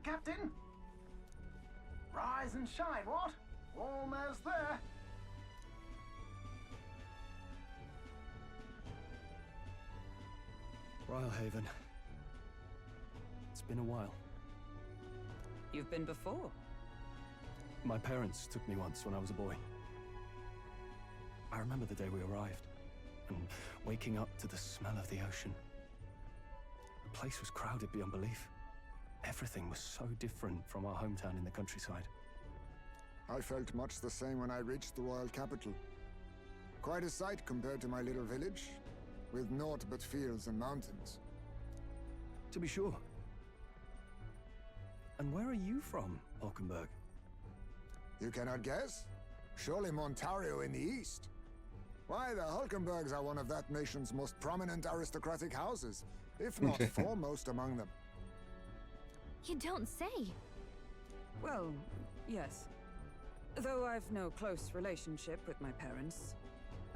Captain? Rise and shine, what? Almost there. BrileHaven. It's been a while. You've been before? My parents took me once when I was a boy. I remember the day we arrived, and waking up to the smell of the ocean. The place was crowded beyond belief. Everything was so different from our hometown in the countryside. I felt much the same when I reached the royal capital. Quite a sight compared to my little village, with naught but fields and mountains. To be sure. And where are you from, Hulkenberg? You cannot guess? Surely Montario in the east. Why, the Hulkenbergs are one of that nation's most prominent aristocratic houses, if not foremost among them. You don't say. Well, yes. Though I've no close relationship with my parents.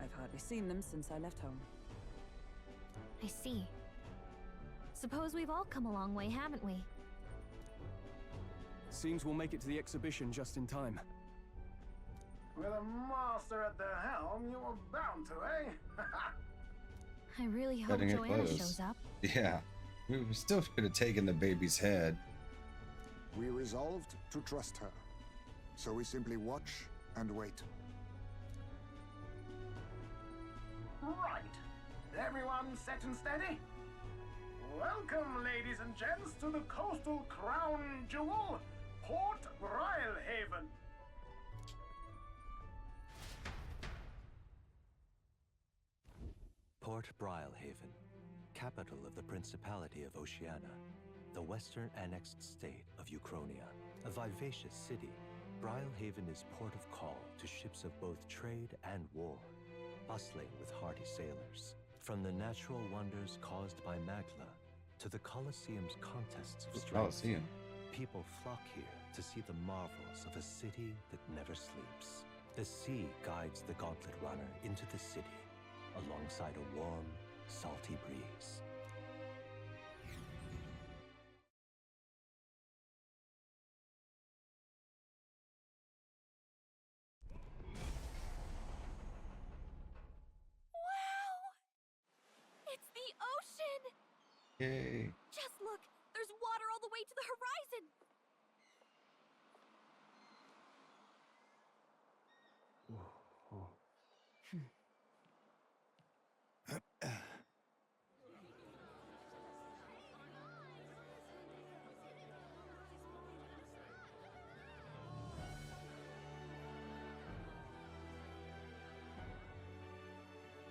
I've hardly seen them since I left home. I see. Suppose we've all come a long way, haven't we? Seems we'll make it to the exhibition just in time. With a master at the helm, you were bound to, eh? I really hope Cutting it Joanna close. shows up. Yeah, we still could have taken the baby's head. We resolved to trust her. So we simply watch and wait. Right. Everyone set and steady? Welcome, ladies and gents, to the coastal crown jewel, Port BrileHaven. Port BrileHaven, capital of the Principality of Oceania, the western annexed state of Uchronia. A vivacious city, BrileHaven is port of call to ships of both trade and war, bustling with hardy sailors. From the natural wonders caused by Magla to the Colosseum's contests of strength, people flock here to see the marvels of a city that never sleeps. The sea guides the gauntlet runner into the city, alongside a warm, salty breeze. It's the ocean! Yay. Just look! There's water all the way to the horizon!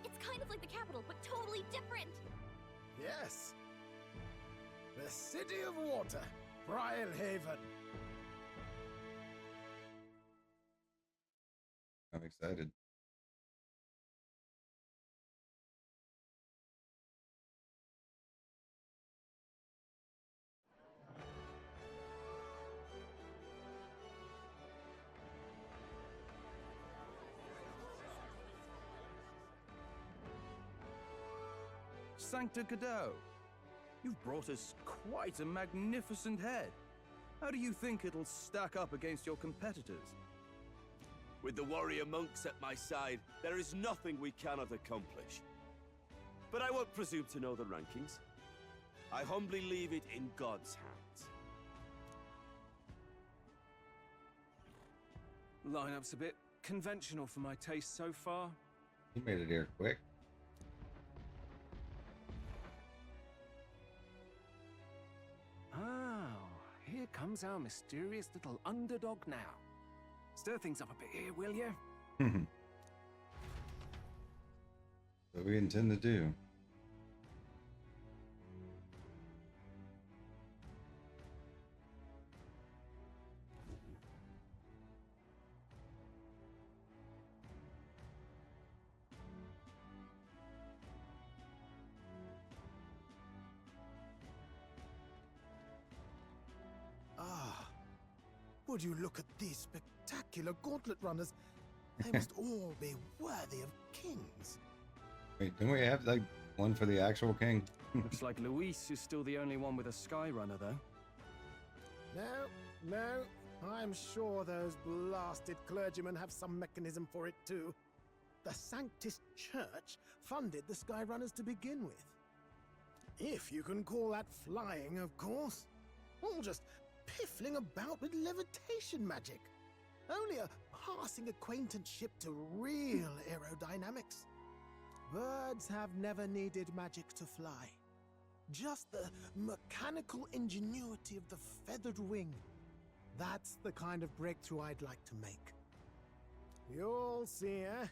It's kind of like the capital, but totally different! Yes. The City of Water, BrileHaven. I'm excited. Sanctor Gideaux, you've brought us quite a magnificent head. How do you think it'll stack up against your competitors? With the warrior monks at my side, there is nothing we cannot accomplish. But I won't presume to know the rankings. I humbly leave it in God's hands. Lineup's a bit conventional for my taste so far. You made it here quick. Oh, here comes our mysterious little underdog now. Stir things up a bit here, will you? What we intend to do. Would you look at these spectacular gauntlet runners? They must all be worthy of kings. Wait, don't we have like one for the actual king? Looks like Luis is still the only one with a sky runner, though. No. I'm sure those blasted clergymen have some mechanism for it too. The Sanctus Church funded the Skyrunners to begin with. If you can call that flying, of course. All just piffling about with levitation magic. Only a passing acquaintanceship to real aerodynamics. Birds have never needed magic to fly. Just the mechanical ingenuity of the feathered wing. That's the kind of breakthrough I'd like to make. You'll see, eh?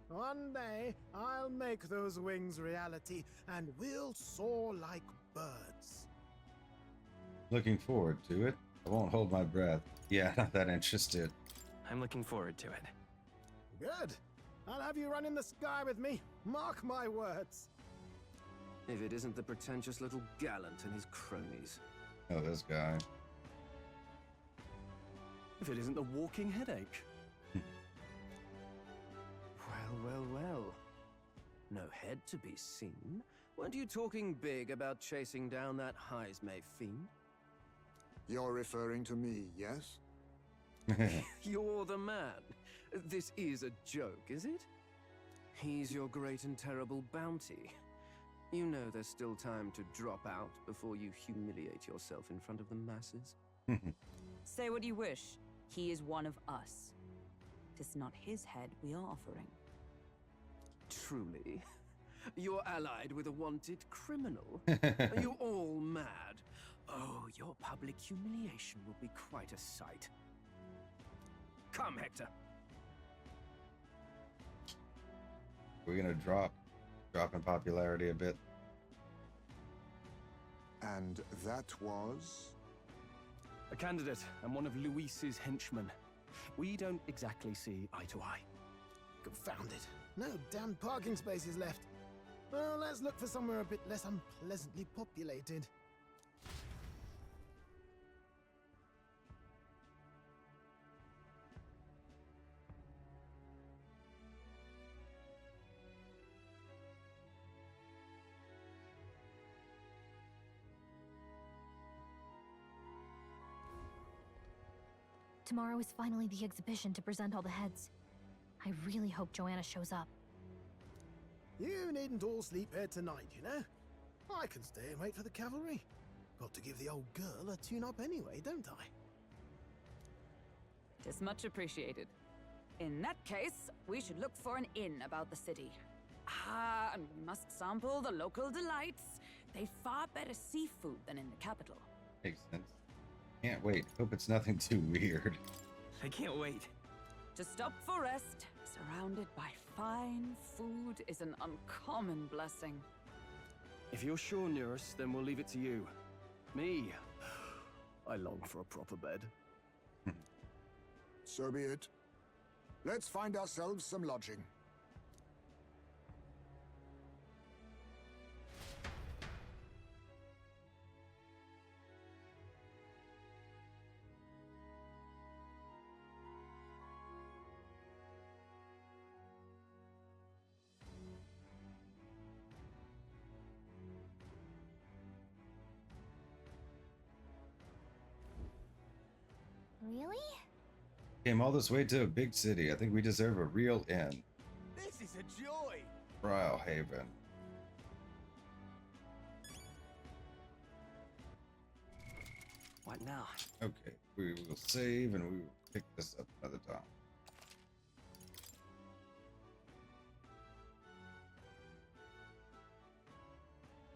One day, I'll make those wings reality, and we'll soar like birds. Looking forward to it. I won't hold my breath. Yeah, not that interested. I'm looking forward to it. Good. I'll have you run in the sky with me. Mark my words. If it isn't the pretentious little gallant and his cronies. Oh, this guy. If it isn't the walking headache. Well. No head to be seen. Weren't you talking big about chasing down that Heismay fiend? You're referring to me, yes? You're the man. This is a joke, is it? He's your great and terrible bounty. You know there's still time to drop out before you humiliate yourself in front of the masses. Say what you wish. He is one of us. 'Tis not his head we are offering. Truly? You're allied with a wanted criminal? Are you all mad? Oh, your public humiliation will be quite a sight. Come, Hector. We're gonna drop in popularity a bit. And that was? A candidate and one of Luis's henchmen. We don't exactly see eye to eye. Confounded. No damn parking spaces left. Well, let's look for somewhere a bit less unpleasantly populated. Tomorrow is finally the exhibition to present all the heads. I really hope Joanna shows up. You needn't all sleep here tonight, you know? I can stay and wait for the cavalry. Got to give the old girl a tune-up anyway, don't I? 'Tis much appreciated. In that case, we should look for an inn about the city. And we must sample the local delights. They've far better seafood than in the capital. Makes sense. Can't wait. Hope it's nothing too weird. I can't wait. To stop for rest, surrounded by fine food, is an uncommon blessing. If you're sure, Nurse, then we'll leave it to you. Me, I long for a proper bed. So be it. Let's find ourselves some lodging. Really? Came all this way to a big city. I think we deserve a real inn. This is a joy! BrileHaven. What now? Okay, we will save and we will pick this up another time.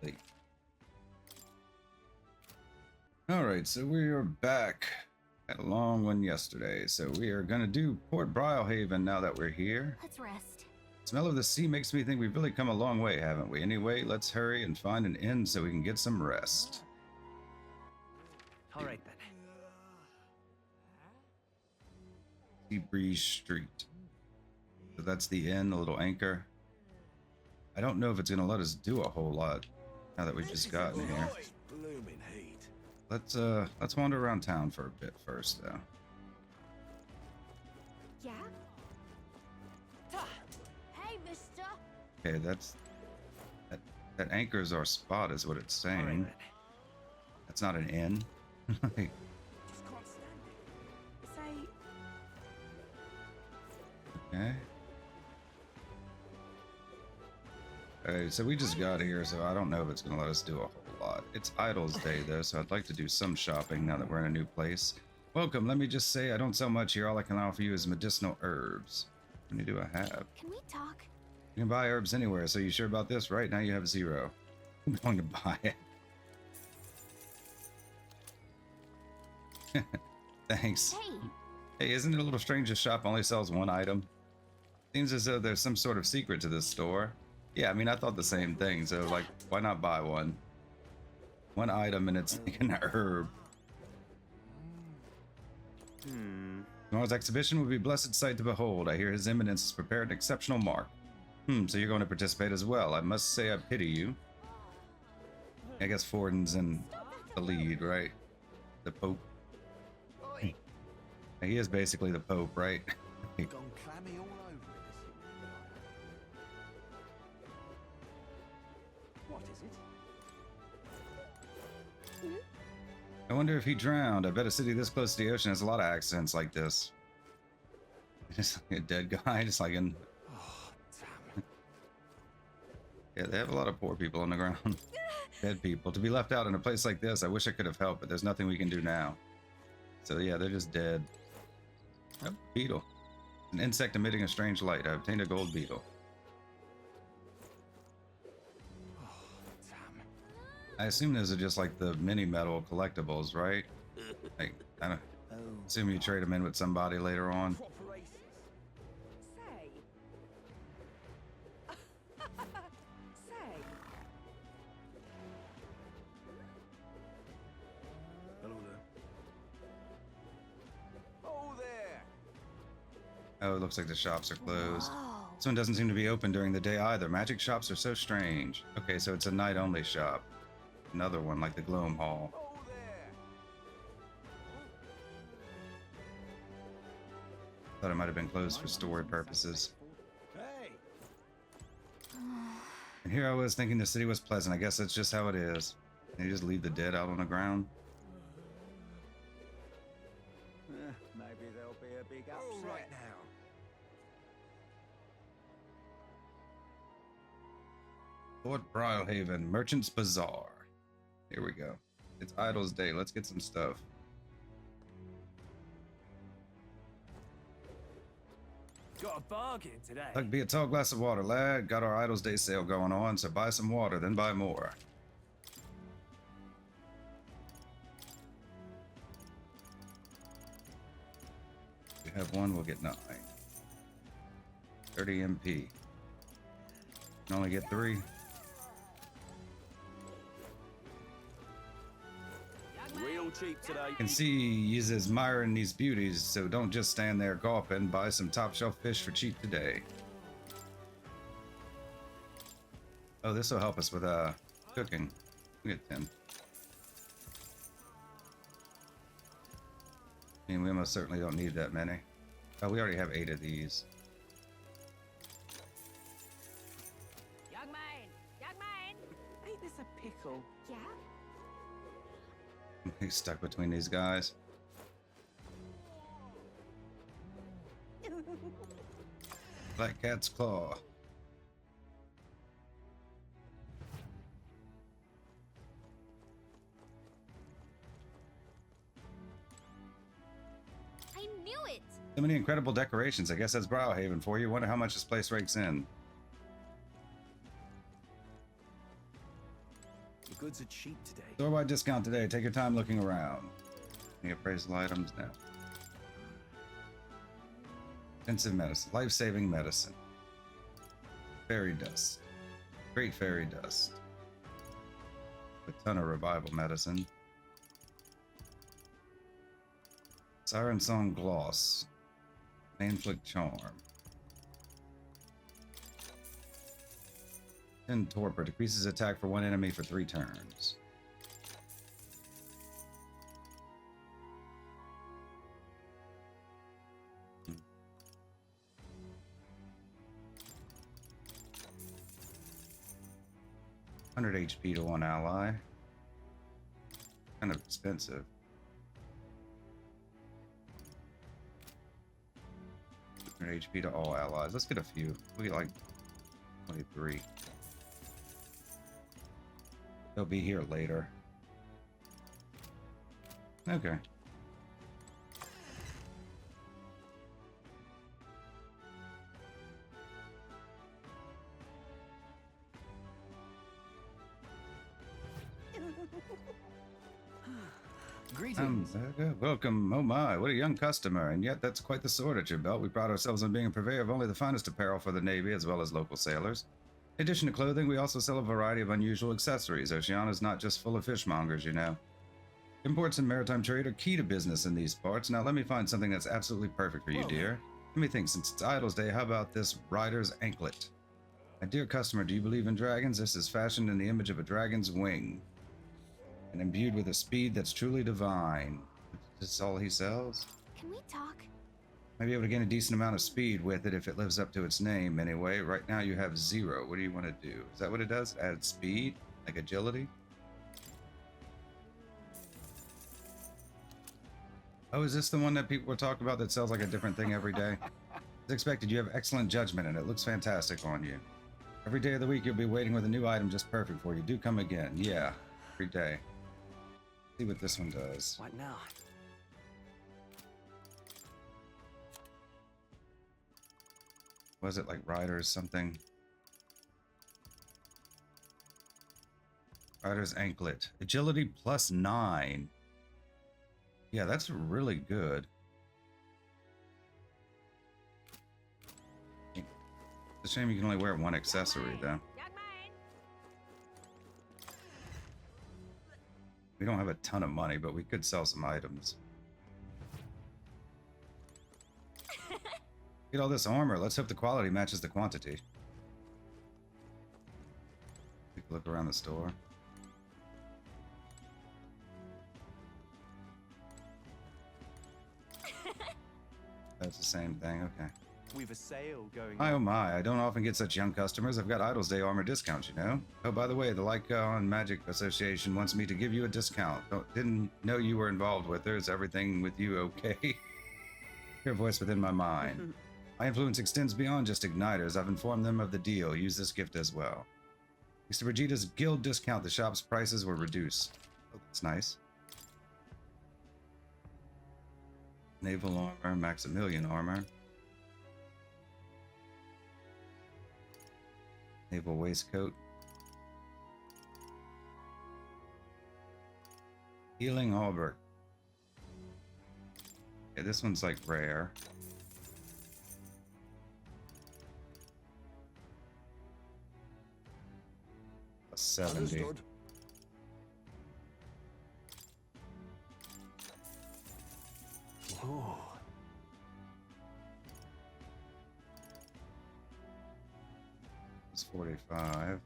Hey. Alright, so we are back. Had a long one yesterday, so we are gonna do Port BrileHaven now that we're here. Let's rest. Smell of the sea makes me think we've really come a long way, haven't we? Anyway, let's hurry and find an inn so we can get some rest. All right then. Sea Breeze Street. So that's the inn, the little anchor. I don't know if it's gonna let us do a whole lot now that we've just gotten here. Blooming heat. Let's wander around town for a bit first, though. Yeah? Hey, mister! Okay, that anchors our spot, is what it's saying. All right then. That's not an inn. Like, Just Okay. Alright, so we just got here, so I don't know if it's going to let us do a whole lot. It's Idle's Day, though, so I'd like to do some shopping now that we're in a new place. Welcome, let me just say I don't sell much here. All I can offer you is medicinal herbs. How many do I have? Can we talk? You can buy herbs anywhere, so you sure about this? Right now you have 0. I'm going to buy it. Thanks. Hey, Hey, isn't it a little strange this shop only sells 1 item? Seems as though there's some sort of secret to this store. Yeah, I mean, I thought the same thing, so like, why not buy one? 1 item and it's like an herb. Tomorrow's exhibition will be a blessed sight to behold. I hear His Eminence has prepared an exceptional mark. So you're going to participate as well. I must say I pity you. I guess Forden's in the lead, right? The Pope. He is basically the Pope, right? Gone clammy all over it. What is it? I wonder if he drowned. I bet a city this close to the ocean has a lot of accidents like this. Just like a dead guy, just like in... Oh, damn. Yeah, they have a lot of poor people on the ground. Dead people. To be left out in a place like this, I wish I could have helped, but there's nothing we can do now. So yeah, they're just dead. Oh, beetle. An insect emitting a strange light. I obtained a gold beetle. Oh, damn. I assume those are just like the mini metal collectibles, right? Like, I don't assume you trade them in with somebody later on. Say. Say. Hello there. Oh, there. Oh, it looks like the shops are closed. whoa. This one doesn't seem to be open during the day either. Magic shops are so strange. Okay, so it's a night-only shop. Another one, like the Gloam Hall. Oh, there. Thought it might have been closed for story purposes. Hey. And here I was thinking the city was pleasant. I guess that's just how it is. They just leave the dead out on the ground. Maybe there'll be a big upset. All right now. Fort BrileHaven, Merchant's Bazaar. Here we go. It's Idle's Day. Let's get some stuff. Got a bargain today. Like be a tall glass of water, lad. Got our Idle's Day sale going on, so buy some water, then buy more. If we have 1, we'll get 9. 30 MP. Can only get 3. Real cheap today. Can see he's admiring these beauties, so don't just stand there gawping. Buy some top shelf fish for cheap today. Oh, this will help us with cooking. We get 10. I mean, we almost certainly don't need that many. Oh, we already have 8 of these. Young man! Young man! Ain't this a pickle? Yeah? He's stuck between these guys. Black Cat's Claw. I knew it! So many incredible decorations. I guess that's BrileHaven for you. Wonder how much this place rakes in. The goods are cheap today. Store-wide discount today. Take your time looking around. Any appraisal items now? Intensive medicine. Life-saving medicine. Fairy dust. Great fairy dust. A ton of revival medicine. Siren Song Gloss. Inflict Charm. 10 Torpor. Decreases attack for 1 enemy for 3 turns. HP to 1 ally. Kind of expensive. 100 HP to all allies. Let's get a few. We get like 23. They'll be here later. Okay. Greetings. Welcome. Oh my, what a young customer. And yet that's quite the sword at your belt. We pride ourselves on being a purveyor of only the finest apparel for the Navy as well as local sailors. In addition to clothing, we also sell a variety of unusual accessories. Oceania's not just full of fishmongers, you know. Imports and maritime trade are key to business in these parts. Now let me find something that's absolutely perfect for you, dear. Let me think, since it's Idol's Day, how about this rider's anklet? My dear customer, do you believe in dragons? This is fashioned in the image of a dragon's wing and imbued with a speed that's truly divine. Is this all he sells? Can we talk? Might be able to gain a decent amount of speed with it if it lives up to its name anyway. Right now you have 0. What do you want to do? Is that what it does? Add speed? Like agility? Oh, is this the one that people were talking about that sells like a different thing every day? As expected, you have excellent judgment and it looks fantastic on you. Every day of the week you'll be waiting with a new item just perfect for you. Do come again. Yeah, every day. See what this one does. What now? Was it like Riders something? Rider's anklet. Agility +9. Yeah, that's really good. It's a shame you can only wear one accessory though. We don't have a ton of money, but we could sell some items. Get all this armor. Let's hope the quality matches the quantity. Take a look around the store. That's the same thing, okay. We've a sale going My oh on. my, I don't often get such young customers. I've got Idol's Day armor discounts, you know? Oh, by the way, the Gallica on Magic Association wants me to give you a discount. Didn't know you were involved with her. Is everything with you okay? Hear a voice within my mind. My influence extends beyond just igniters. I've informed them of the deal. Use this gift as well. Thanks to Vegeta's guild discount, the shop's prices were reduced. Oh, that's nice. Naval armor, Maximilian armor. Naval waistcoat. Healing hauberk. Yeah, this one's like rare. A 70. Understood. Ooh. It's 45. I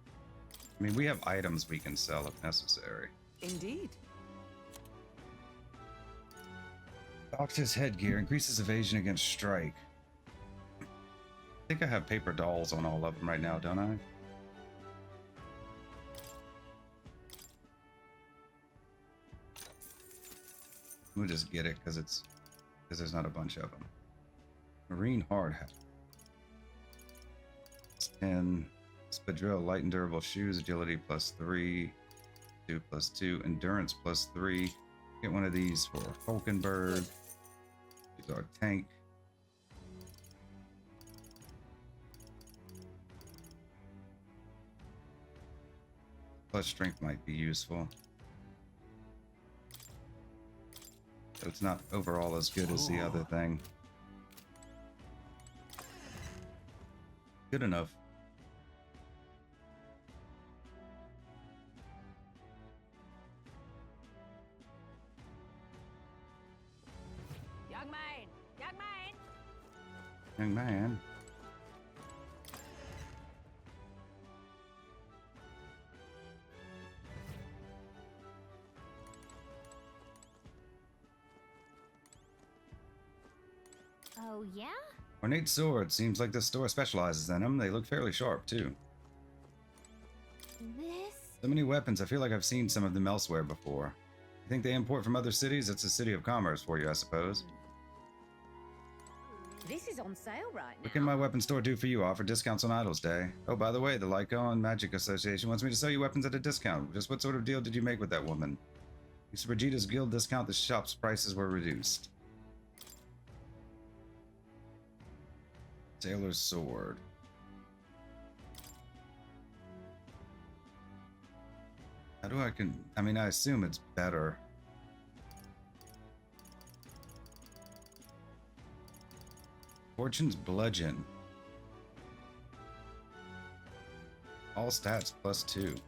mean, we have items we can sell if necessary. Indeed. Doctor's headgear increases evasion against strike. I think I have paper dolls on all of them right now, don't I? We'll just get it because there's not a bunch of them. Marine hard hat. 10. Spadrille, light and durable shoes, agility +3, 2 +2, endurance +3. Get one of these for Falkenberg. Use our tank. Plus strength might be useful. So it's not overall as good as the other thing. Good enough. Young man! Young man! Young man. Oh, yeah? Ornate sword. Seems like this store specializes in them. They look fairly sharp, too. This? So many weapons. I feel like I've seen some of them elsewhere before. You think they import from other cities? It's a city of commerce for you, I suppose. This is on sale right now. What can my weapon store do for you? Offer discounts on Idols Day. Oh, by the way, the Lyco and Magic Association wants me to sell you weapons at a discount. Just what sort of deal did you make with that woman? Thanks to Brigida's guild discount, the shop's prices were reduced. Sailor's sword. How do I mean, I assume it's better. Fortune's bludgeon. All stats +2.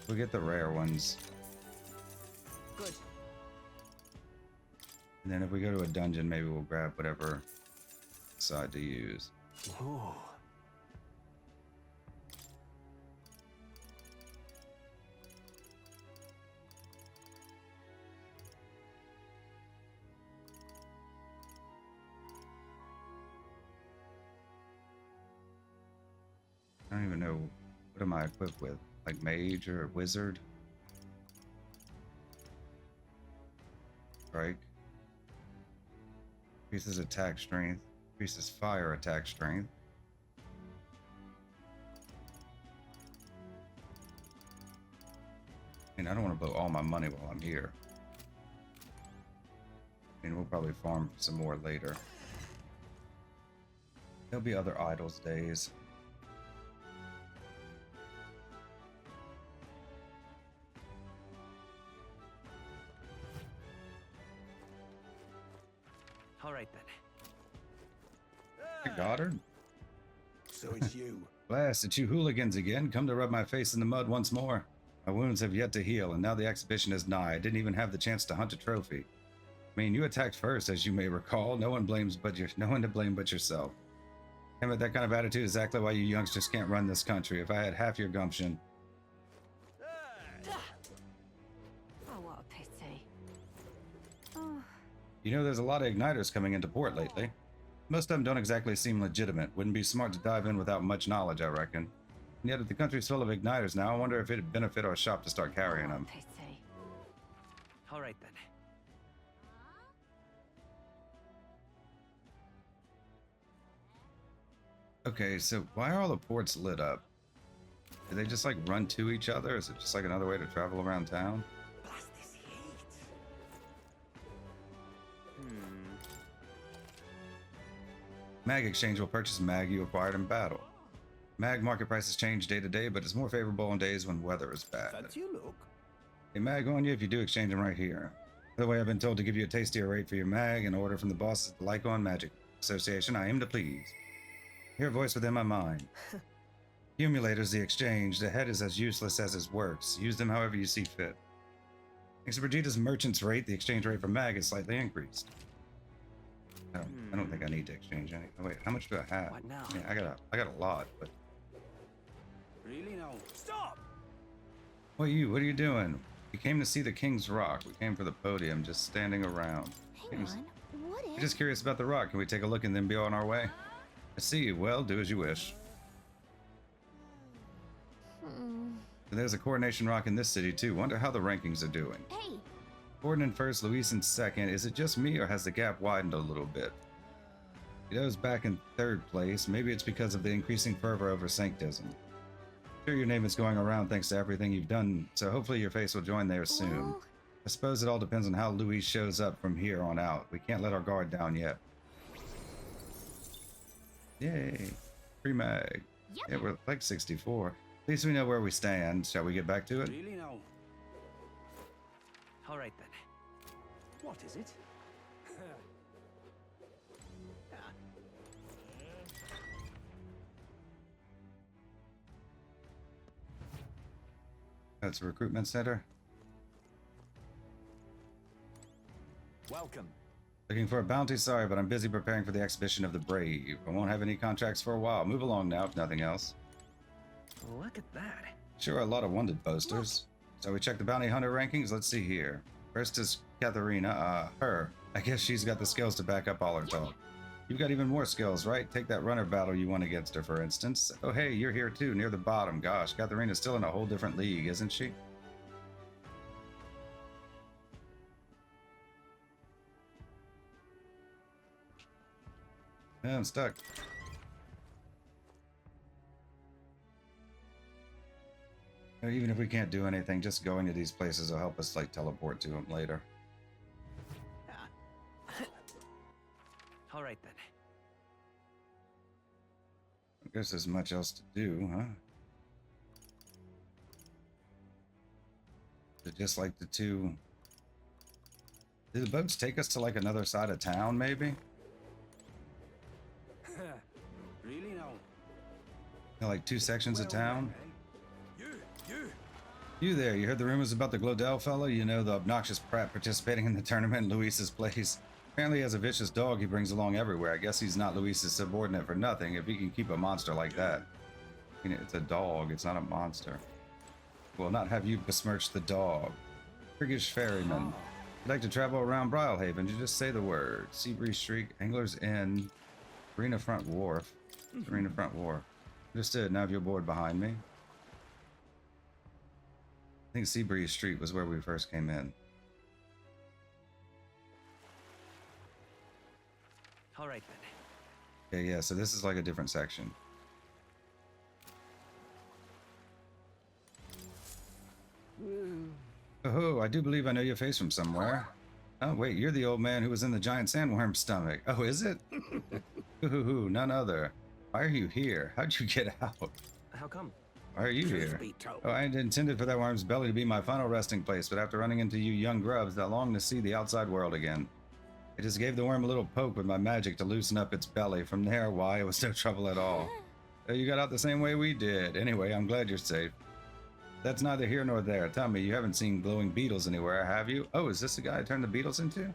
We'll get the rare ones. Good. And then if we go to a dungeon, maybe we'll grab whatever side to use. Ooh. I don't even know, what am I equipped with? Like mage or wizard? Strike. Increases attack strength. Increases fire attack strength. I mean, I don't want to blow all my money while I'm here. I mean, we'll probably farm some more later. There'll be other idols days. All right then. Hey, Goddard. So it's you. Blast, it's you hooligans again. Come to rub my face in the mud once more. My wounds have yet to heal, and now the exhibition is nigh. I didn't even have the chance to hunt a trophy. I mean, you attacked first, as you may recall. No one to blame but yourself. And with that kind of attitude, exactly why you youngsters can't run this country. If I had half your gumption. Oh, what a pity. Oh. You know, there's a lot of igniters coming into port lately. Most of them don't exactly seem legitimate. Wouldn't be smart to dive in without much knowledge, I reckon. And yet, if the country's full of igniters now, I wonder if it'd benefit our shop to start carrying them. Pity. All right then. Okay, so why are all the ports lit up? Do they just like run to each other? Is it just like another way to travel around town? Blast this heat. Mag exchange will purchase mag you acquired in battle. Mag market prices change day to day, but it's more favorable on days when weather is bad. Fancy a look. A mag on you if you do exchange them right here. By the way, I've been told to give you a tastier rate for your mag and order from the bosses at the Lyco and Magic Association. I aim to please. Hear a voice within my mind. Accumulators, the exchange. The head is as useless as his works. Use them however you see fit. Thanks to Brigida's merchant's rate, the exchange rate for mag is slightly increased. I don't think I need to exchange any. Oh wait, how much do I have? What now? Yeah, I got a lot, but Really now? Stop! what are you doing? We came to see the King's Rock. We came for the podium, just standing around. Hang on. What I'm if... just curious about the rock. Can we take a look and then be on our way? I see. Well, do as you wish. There's a coronation rock in this city too. Wonder how the rankings are doing. Hey! Forden in first, Luis in second. Is it just me or has the gap widened a little bit? Gideaux's back in third place. Maybe it's because of the increasing fervor over sanctism. Sure, your name is going around thanks to everything you've done, so hopefully your face will join there soon. Well... I suppose it all depends on how Luis shows up from here on out. We can't let our guard down yet. Yay. Free mag. Yep. Yeah, we're like 64. At least we know where we stand. Shall we get back to it? Really now? All right then. What is it? That's a recruitment center. Welcome. Looking for a bounty? Sorry, but I'm busy preparing for the exhibition of the brave. I won't have any contracts for a while. Move along now, if nothing else. Look at that. Sure, a lot of wanted posters. So we check the bounty hunter rankings. Let's see here. First is Katharina. Her. I guess she's got the skills to back up all her talk. You've got even more skills, right? Take that runner battle you won against her, for instance. Oh, hey, you're here too, near the bottom. Gosh, Katharina's still in a whole different league, isn't she? Yeah, I'm stuck. Even if we can't do anything, just going to these places will help us like teleport to them later. All right then. I guess there's much else to do, huh? Just like the two. Do the boats take us to like another side of town, maybe? Really now? Like two sections of town? You! You there, you heard the rumors about the Glodell fellow? You know, the obnoxious prat participating in the tournament in Luis's place? Apparently he has a vicious dog he brings along everywhere. I guess he's not Luis's subordinate for nothing if he can keep a monster like that. I mean, it's a dog, it's not a monster. Will not have you besmirch the dog. Priggish ferryman. If you'd like to travel around BrileHaven, you just say the word. Seabreeze Street, Angler's Inn, Arena Front Wharf. Arena Front Wharf. Understood, now if you're bored behind me. I think Seabreeze Street was where we first came in. All right then. Okay, yeah, so this is like a different section. Oh, I do believe I know your face from somewhere. Oh, wait, you're the old man who was in the giant sandworm's stomach. Oh, is it? Ooh, none other. Why are you here? How'd you get out? How come? Why are you here? Oh, I had intended for that worm's belly to be my final resting place, but after running into you young grubs, I longed to see the outside world again. I just gave the worm a little poke with my magic to loosen up its belly. From there, why, it was no trouble at all. Oh, you got out the same way we did. Anyway, I'm glad you're safe. That's neither here nor there. Tell me, you haven't seen glowing beetles anywhere, have you? Oh, is this the guy I turned the beetles into?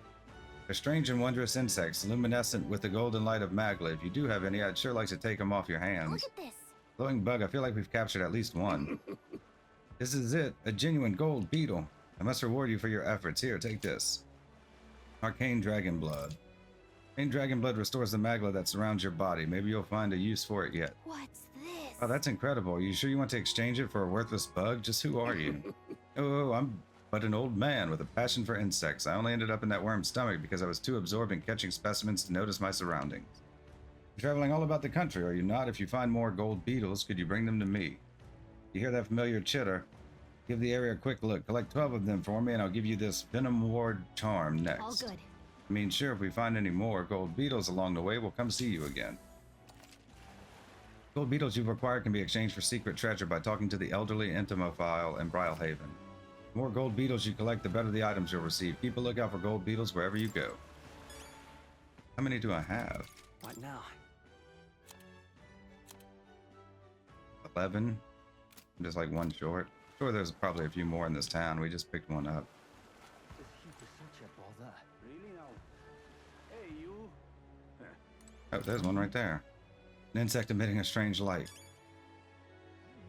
They're strange and wondrous insects, luminescent with the golden light of Magla. If you do have any, I'd sure like to take them off your hands. Look at this. Glowing bug, I feel like we've captured at least one. This is it, a genuine gold beetle. I must reward you for your efforts. Here, take this. Arcane Dragon Blood. Arcane Dragon Blood restores the Magla that surrounds your body. Maybe you'll find a use for it yet. What's this? Oh, that's incredible. Are you sure you want to exchange it for a worthless bug? Just who are you? Oh, I'm but an old man with a passion for insects. I only ended up in that worm's stomach because I was too absorbed in catching specimens to notice my surroundings. You're traveling all about the country, are you not? If you find more gold beetles, could you bring them to me? You hear that familiar chitter? Give the area a quick look. Collect 12 of them for me, and I'll give you this Venom Ward charm next. All good. I mean, sure, if we find any more gold beetles along the way, we'll come see you again. Gold beetles you've acquired can be exchanged for secret treasure by talking to the elderly entomophile in BrileHaven. The more gold beetles you collect, the better the items you'll receive. Keep a lookout for gold beetles wherever you go. How many do I have? What now? 11. I'm just like one short. Sure, there's probably a few more in this town. We just picked one up. Really now? Hey, you. Oh, there's one right there. An insect emitting a strange light.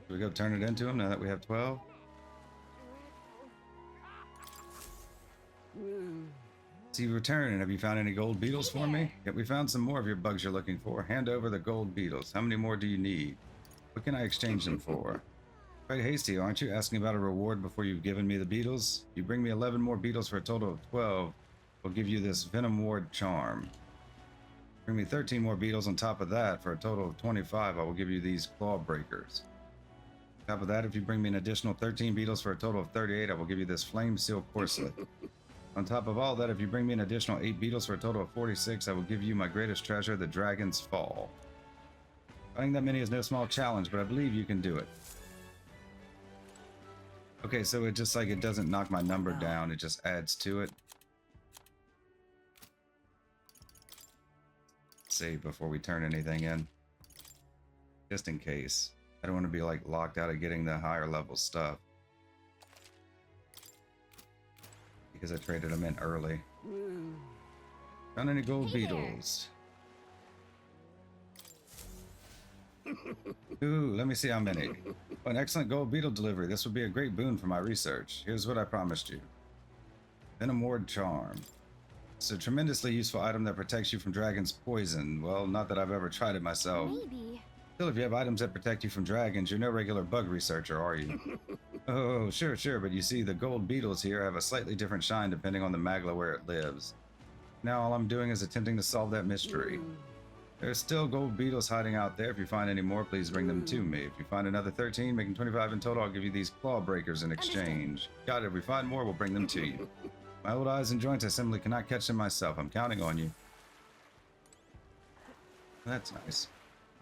Should we go turn it into him now that we have 12? See you return, and have you found any gold beetles for me? Yep, we found some more of your bugs you're looking for. Hand over the gold beetles. How many more do you need? What can I exchange them for? Quite hasty, aren't you? Asking about a reward before you've given me the beetles? You bring me 11 more beetles for a total of 12. We'll give you this Venom Ward charm. Bring me 13 more beetles on top of that. For a total of 25, I will give you these claw breakers. On top of that, if you bring me an additional 13 beetles for a total of 38, I will give you this flame seal corselet. On top of all that, if you bring me an additional 8 beetles for a total of 46, I will give you my greatest treasure, the Dragon's Fall. Finding that many is no small challenge, but I believe you can do it. Okay, so it just like, it doesn't knock my number down, it just adds to it. Save before we turn anything in. Just in case. I don't want to be like locked out of getting the higher level stuff. Because I traded them in early. Found any gold beetles? Ooh, let me see how many. Oh, an excellent gold beetle delivery. This would be a great boon for my research. Here's what I promised you. Venom Ward charm. It's a tremendously useful item that protects you from dragon's poison. Well, not that I've ever tried it myself. Maybe. Still, if you have items that protect you from dragons, you're no regular bug researcher, are you? Oh, sure, but you see, the gold beetles here have a slightly different shine depending on the Magla where it lives. Now all I'm doing is attempting to solve that mystery. There's still gold beetles hiding out there. If you find any more, please bring them to me. If you find another 13, making 25 in total, I'll give you these claw breakers in exchange. Got it. If we find more, we'll bring them to you. My old eyes and joints, I simply cannot catch them myself. I'm counting on you. That's nice.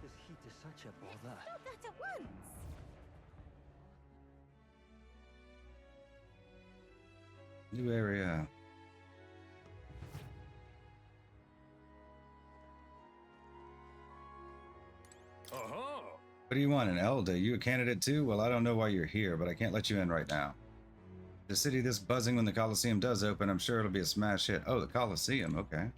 This heat is such a bother. Stop that at once! New area. What do you want, an elder? You a candidate too? Well, I don't know why you're here, but I can't let you in right now. The city this buzzing when the Colosseum does open, I'm sure it'll be a smash hit. Oh, the Colosseum, okay.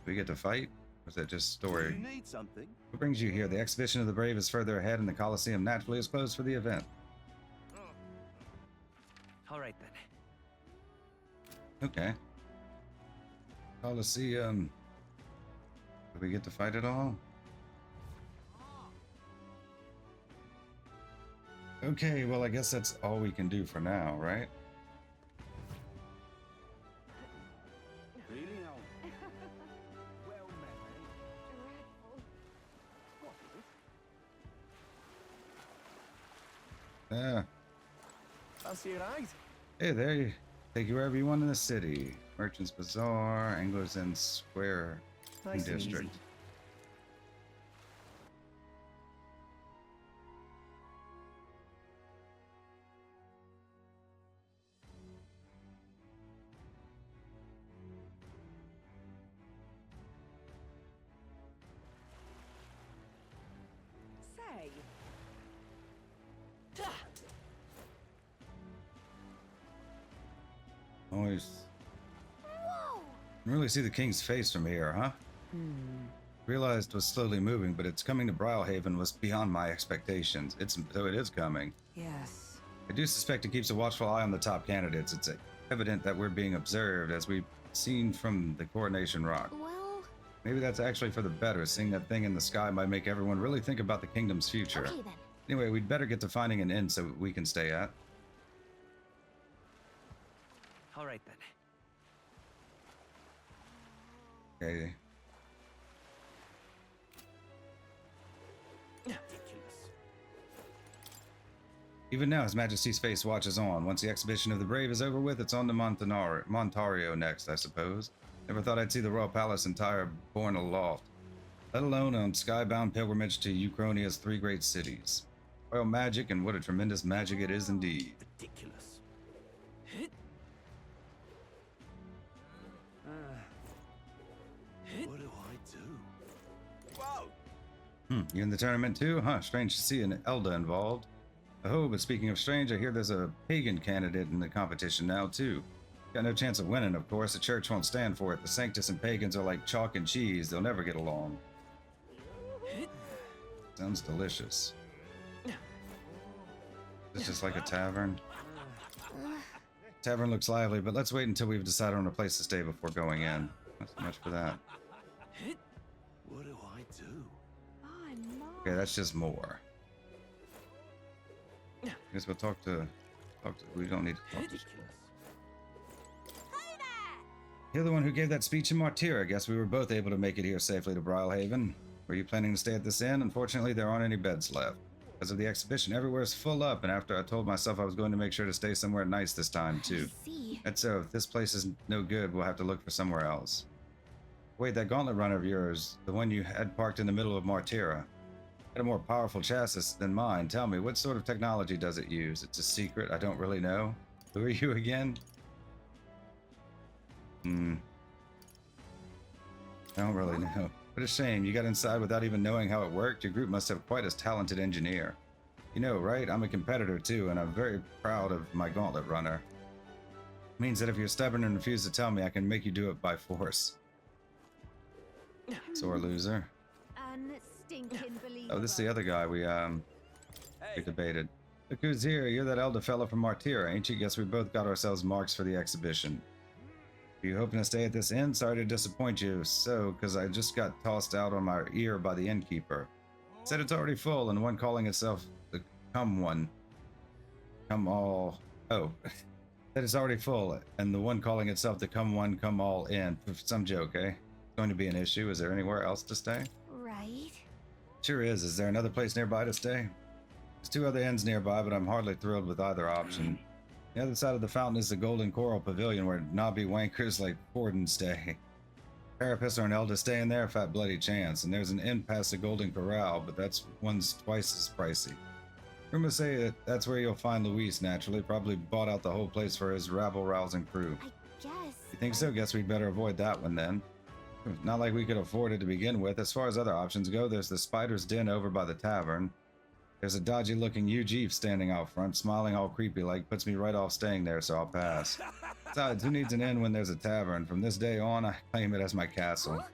We get to fight? Or is that just story? You need something? What brings you here? The exhibition of the brave is further ahead, and the Colosseum naturally is closed for the event. All right then. Okay. Colosseum. Do we get to fight at all? Okay, well, I guess that's all we can do for now, right? Really now? Well met, Yeah. fancy a ride? Hey there, you take you wherever you want in the city. Merchants Bazaar, Anglers Inn Square Nice and District. easy. Say. Always. Whoa! You can really see the king's face from here, huh? Realized was slowly moving, but its coming to BrileHaven was beyond my expectations. So it is coming. Yes. I do suspect it keeps a watchful eye on the top candidates. It's evident that we're being observed, as we've seen from the Coronation Rock. Well, Maybe that's actually for the better. Seeing that thing in the sky might make everyone really think about the kingdom's future. okay then. Anyway, we'd better get to finding an inn so we can stay at. All right then. Okay. Even now, His Majesty's face watches on. Once the exhibition of the brave is over with, it's on to Montario next, I suppose. Never thought I'd see the royal palace entire borne aloft, let alone on skybound pilgrimage to Uchronia's three great cities. Royal magic, and what a tremendous magic it is indeed. Ridiculous. What do I do? Whoa! You in the tournament too? Huh, strange to see an Elder involved. Oh, but speaking of strange, I hear there's a pagan candidate in the competition now too. Got no chance of winning, of course. The church won't stand for it. The Sanctus and pagans are like chalk and cheese. They'll never get along. Sounds delicious. It's just like a tavern. Tavern looks lively, but let's wait until we've decided on a place to stay before going in. Not so much for that. What do I do? I'm not. Okay, that's just more. I guess we'll talk to. We don't need to talk to. Ridiculous. You're the one who gave that speech in Martyr. I guess we were both able to make it here safely to BrileHaven. Were you planning to stay at this inn? Unfortunately, there aren't any beds left. Because of the exhibition, everywhere's full up, and after I told myself I was going to make sure to stay somewhere nice this time, too. I see. And so, if this place is no good, we'll have to look for somewhere else. Wait, that gauntlet runner of yours, the one you had parked in the middle of Martyra, had a more powerful chassis than mine. Tell me, what sort of technology does it use? It's a secret, I don't really know. Who are you again? I don't really know. What a shame, you got inside without even knowing how it worked. Your group must have quite a talented engineer. You know, right? I'm a competitor too, and I'm very proud of my gauntlet runner. Means that if you're stubborn and refuse to tell me, I can make you do it by force. Sore loser. Unstinking believable. Oh, this is the other guy we debated. Look who's here. You're that elder fellow from Martyra, ain't you? Guess we both got ourselves marks for the exhibition. Are you hoping to stay at this inn? Sorry to disappoint you. So, because I just got tossed out on my ear by the innkeeper. Said it's already full, and one calling itself the Come One. Come All. Oh. Said it's already full, and the one calling itself the Come One, Come All Inn. Some joke, eh? Going to be an issue. Is there anywhere else to stay? Sure is. Is there another place nearby to stay? There's 2 other inns nearby, but I'm hardly thrilled with either option. The other side of the fountain is the Golden Coral Pavilion, where knobby wankers like Forden stay. Carapace or an elder stay in there, fat bloody chance. And there's an inn past the Golden Corral, but that's one's twice as pricey. Rumors say that that's where you'll find Luis, naturally. Probably bought out the whole place for his rabble-rousing crew. I guess. You think so? Guess we'd better avoid that one then. It's not like we could afford it to begin with. As far as other options go, there's the Spider's Den over by the tavern. There's a dodgy-looking Eugene standing out front, smiling all creepy-like, puts me right off staying there, so I'll pass. Besides, who needs an inn when there's a tavern? From this day on, I claim it as my castle.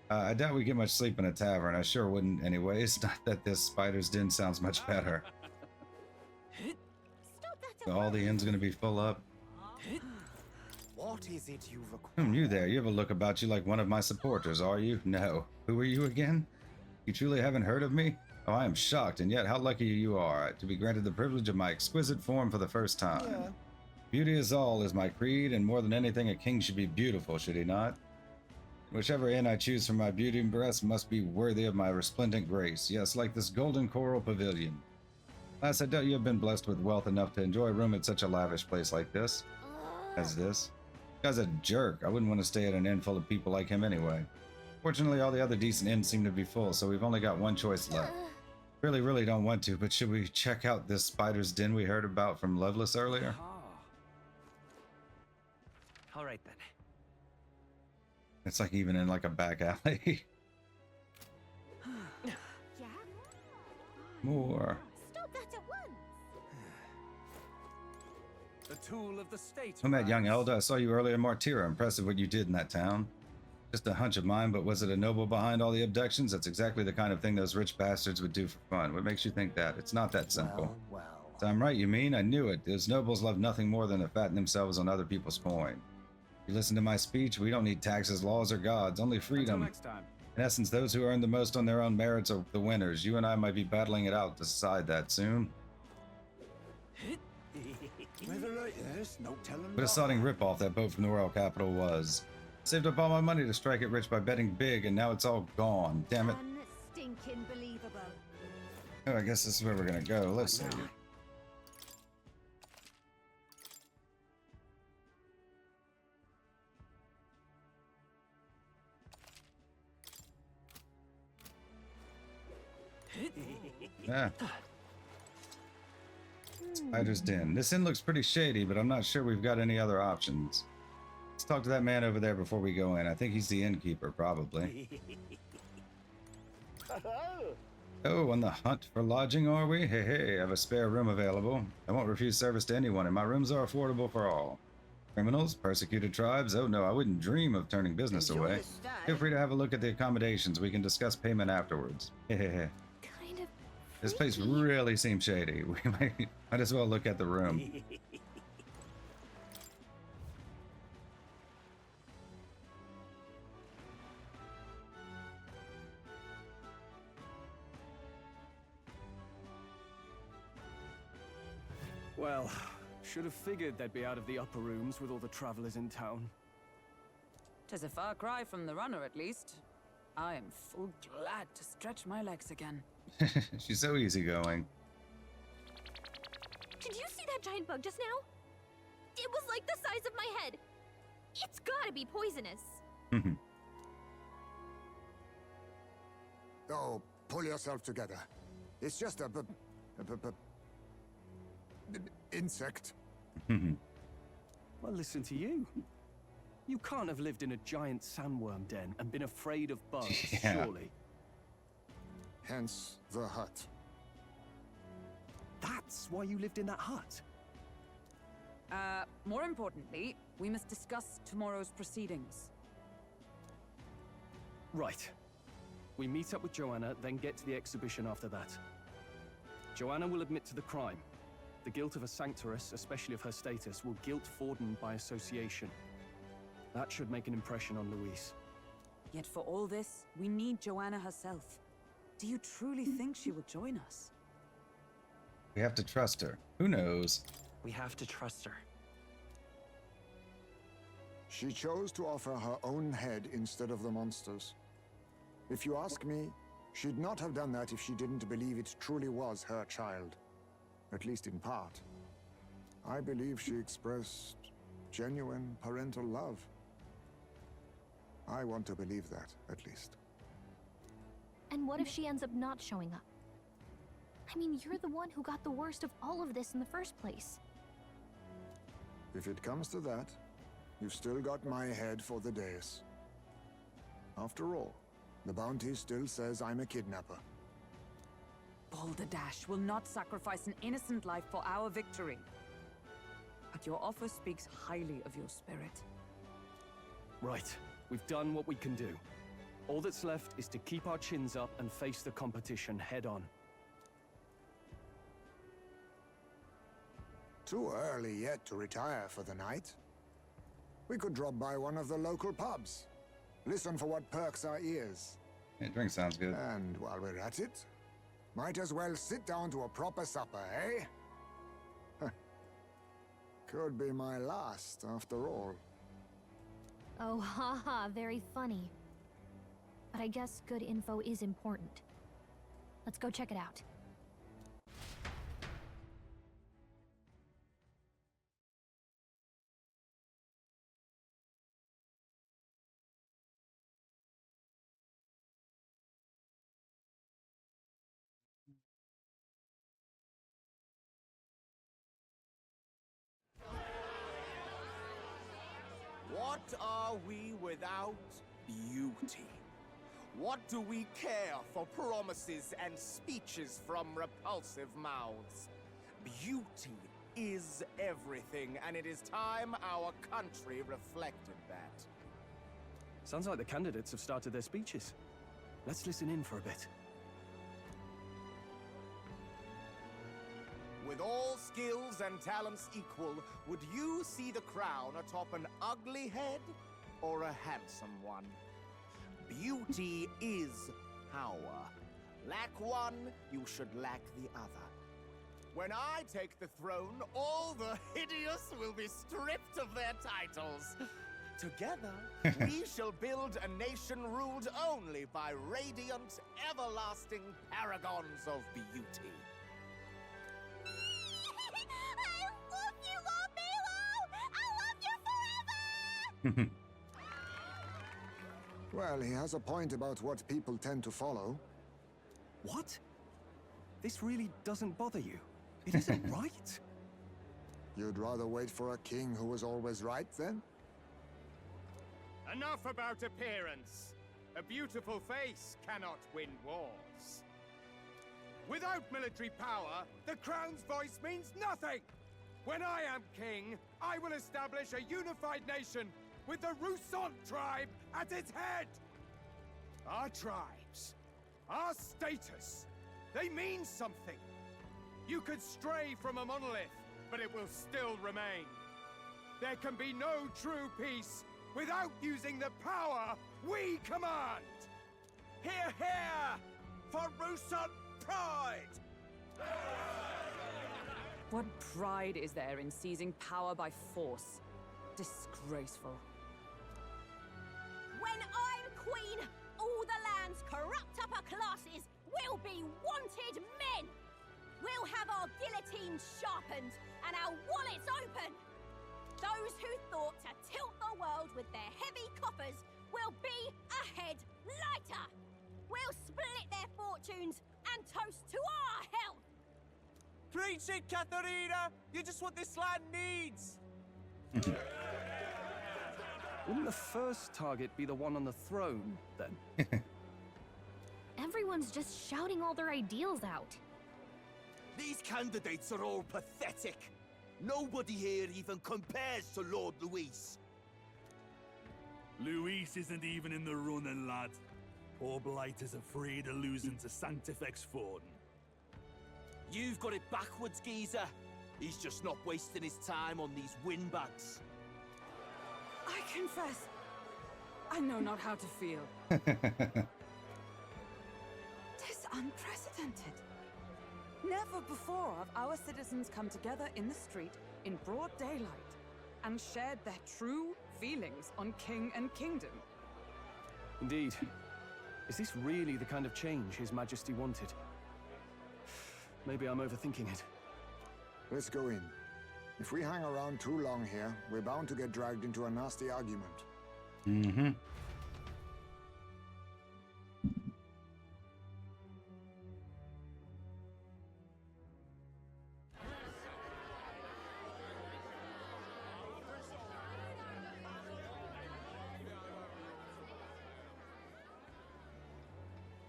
I doubt we get much sleep in a tavern. I sure wouldn't anyways. Not that this Spider's Den sounds much better. So all the inns gonna be full up. What is it you've acquired? You there. You have a look about you like one of my supporters, are you? No. Who are you again? You truly haven't heard of me? Oh, I am shocked, and yet how lucky you are to be granted the privilege of my exquisite form for the first time. Yeah. Beauty is all is my creed, and more than anything, a king should be beautiful, should he not? Whichever inn I choose for my beauty and breast must be worthy of my resplendent grace. Yes, like this Golden Coral Pavilion. Lass, I doubt you have been blessed with wealth enough to enjoy a room at such a lavish place like this. As this. This guy's a jerk. I wouldn't want to stay at an inn full of people like him anyway. Fortunately, all the other decent inns seem to be full, so we've only got one choice left. Really don't want to, but should we check out this Spider's Den we heard about from Loveless earlier? All right then. It's like even in like a back alley. More. Stop that at once. The tool of the state. I'm that young elder. I saw you earlier in Martyra. Impressive what you did in that town. Just a hunch of mine, but was it a noble behind all the abductions? That's exactly the kind of thing those rich bastards would do for fun. What makes you think that? It's not that simple. Well. So I'm right, you mean? I knew it. Those nobles love nothing more than to fatten themselves on other people's coin. You listen to my speech, we don't need taxes, laws, or gods, only freedom. Until next time. In essence, those who earn the most on their own merits are the winners. You and I might be battling it out to decide that soon. Weather like this, no telling. What a sodding ripoff that boat from the royal capital was. Saved up all my money to strike it rich by betting big, and now it's all gone. Damn it. Unstinking believable. Oh, I guess this is where we're gonna go. Let's see. Ah. Spider's Den. This inn looks pretty shady, but I'm not sure we've got any other options. Let's talk to that man over there before we go in. I think he's the innkeeper, probably. Oh, on the hunt for lodging, are we? Hey, I have a spare room available. I won't refuse service to anyone, and my rooms are affordable for all. Criminals, persecuted tribes? Oh no, I wouldn't dream of turning business away. Feel free to have a look at the accommodations. We can discuss payment afterwards. Hey. Kind of. This place really seems shady. We might as well look at the room. Well, should have figured they'd be out of the upper rooms with all the travelers in town. 'Tis a far cry from the runner, at least. I am full glad to stretch my legs again. She's so easygoing. Did you see that giant bug just now? It was like the size of my head. It's gotta be poisonous. Oh, pull yourself together. It's just a insect. Well, listen to you. You can't have lived in a giant sandworm den and been afraid of bugs, surely. Hence the hut. That's why you lived in that hut? More importantly, we must discuss tomorrow's proceedings. Right. We meet up with Joanna, then get to the exhibition after that. Joanna will admit to the crime. The guilt of a Sanctoress, especially of her status, will guilt Forden by association. That should make an impression on Louise. Yet for all this, we need Joanna herself. Do you truly think she will join us? We have to trust her. Who knows? We have to trust her. She chose to offer her own head instead of the monster's. If you ask me, She'd not have done that if she didn't believe it truly was her child. At least in part. I believe she expressed genuine parental love. I want to believe that, at least. And what if she ends up not showing up? I mean, you're the one who got the worst of all of this in the first place. If it comes to that, you've still got my head for the dais. After all, the bounty still says I'm a kidnapper. Balderdash will not sacrifice an innocent life for our victory. But your offer speaks highly of your spirit. Right. We've done what we can do. All that's left is to keep our chins up and face the competition head on. Too early yet to retire for the night. We could drop by one of the local pubs. Listen for what perks our ears. Yeah, drink sounds good. And while we're at it, might as well sit down to a proper supper, eh? Could be my last, after all. Oh, haha, very funny. But I guess good info is important. Let's go check it out. What are we without beauty? What do we care for promises and speeches from repulsive mouths? Beauty is everything, and it is time our country reflected that. Sounds like the candidates have started their speeches. Let's listen in for a bit. With all skills and talents equal, would you see the crown atop an ugly head or a handsome one? Beauty is power. Lack one, you should lack the other. When I take the throne, all the hideous will be stripped of their titles. Together, we shall build a nation ruled only by radiant, everlasting paragons of beauty. I love you, Lord Milo! I love you forever! Well, he has a point about what people tend to follow. What? This really doesn't bother you? It isn't right? You'd rather wait for a king who was always right, then? Enough about appearance. A beautiful face cannot win wars. Without military power, the crown's voice means nothing! When I am king, I will establish a unified nation with the Rousant tribe at its head! Our tribes, our status, they mean something. You could stray from a monolith, but it will still remain. There can be no true peace without using the power we command! Hear, hear! For Rousant pride! What pride is there in seizing power by force? Disgraceful. When I'm queen, all the land's corrupt upper classes will be wanted men! We'll have our guillotines sharpened and our wallets open! Those who thought to tilt the world with their heavy coffers will be a head lighter! We'll split their fortunes and toast to our health! Preach it, Katharina! You just what this land needs! Wouldn't the first target be the one on the throne, then? Everyone's just shouting all their ideals out. These candidates are all pathetic. Nobody here even compares to Lord Luis. Luis isn't even in the running, lad. Poor Blight is afraid of losing to Sanctoress Forden. You've got it backwards, geezer. He's just not wasting his time on these windbags. I confess, I know not how to feel. Tis unprecedented. Never before have our citizens come together in the street in broad daylight and shared their true feelings on king and kingdom. Indeed. Is this really the kind of change His Majesty wanted? Maybe I'm overthinking it. Let's go in. If we hang around too long here, we're bound to get dragged into a nasty argument. Mm-hmm.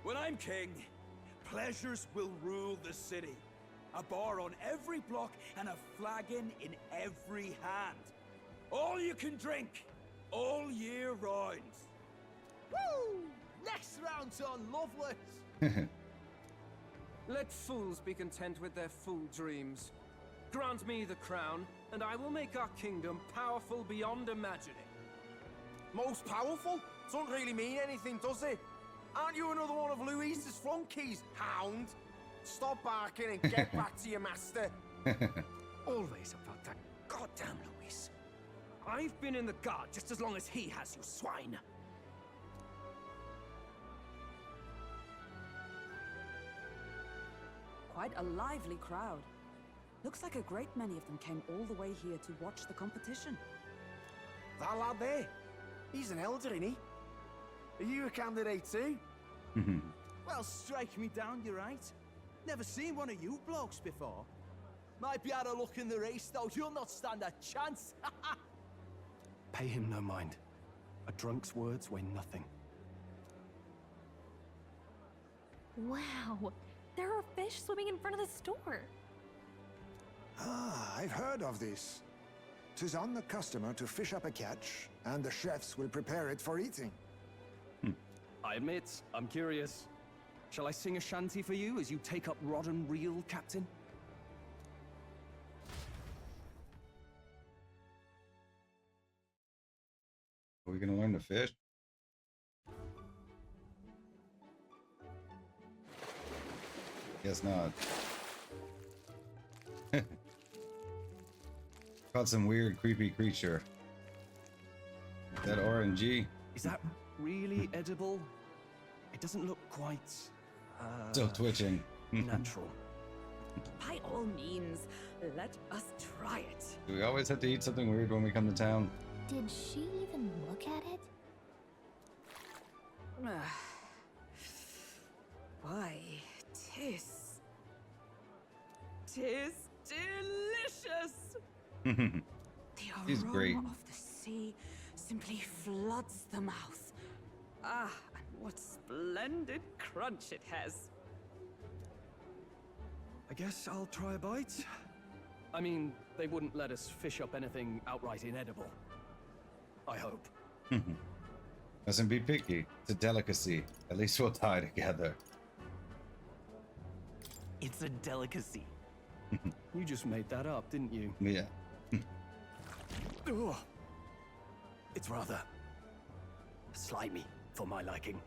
When I'm king, pleasures will rule the city. A bar on every block and a flagon in every hand. All you can drink, all year round. Woo! Next round's on Loveless. Let fools be content with their fool dreams. Grant me the crown, and I will make our kingdom powerful beyond imagining. Most powerful? Doesn't really mean anything, does it? Aren't you another one of Louise's flunkies, hound? Stop barking and get back to your master. Always about that goddamn Louise. I've been in the guard just as long as he has, you swine. Quite a lively crowd. Looks like a great many of them came all the way here to watch the competition. That lad there, he's an elder, isn't he? Are you a candidate too? Well, strike me down, you're right. Never seen one of you blokes before. Might be out of luck in the race, though. You'll not stand a chance. Pay him no mind. A drunk's words weigh nothing. Wow, there are fish swimming in front of the store. Ah, I've heard of this. 'Tis on the customer to fish up a catch, and the chefs will prepare it for eating. I admit, I'm curious. Shall I sing a shanty for you as you take up rod and reel, Captain? Are we gonna learn to fish? Guess not. Caught some weird, creepy creature. That RNG. Is that really edible? It doesn't look quite... Still twitching. Natural. By all means, let us try it. Do we always have to eat something weird when we come to town? Did she even look at it? Why, tis delicious! The She's aroma great. of the sea simply floods the mouth. Ah, and what splendid crunch it has. I guess I'll try a bite. I mean, they wouldn't let us fish up anything outright inedible. I hope. Mustn't be picky. It's a delicacy. At least we'll die together. It's a delicacy. You just made that up, didn't you? Yeah. Ugh. It's rather slimy for my liking.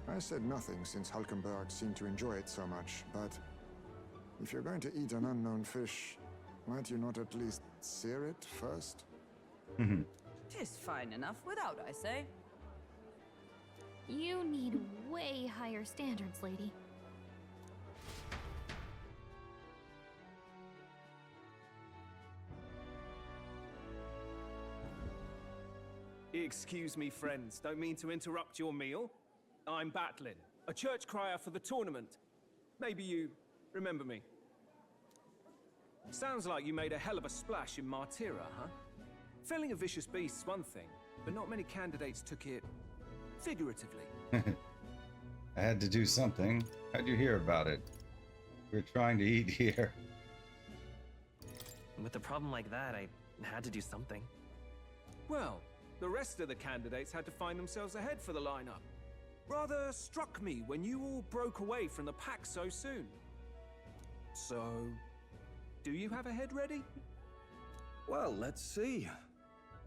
I said nothing since Hulkenberg seemed to enjoy it so much, but if you're going to eat an unknown fish, might you not at least sear it first? Tis fine enough without, I say. You need way higher standards, lady. Excuse me, friends. Don't mean to interrupt your meal. I'm Batlin, a church crier for the tournament. Maybe you remember me. Sounds like you made a hell of a splash in Martyra, huh? Felling a vicious beast's one thing, but not many candidates took it figuratively. I had to do something. How'd you hear about it? We're trying to eat here. With a problem like that, I had to do something. Well, the rest of the candidates had to find themselves ahead for the lineup. Rather struck me when you all broke away from the pack so soon. So, do you have a head ready? Well, let's see.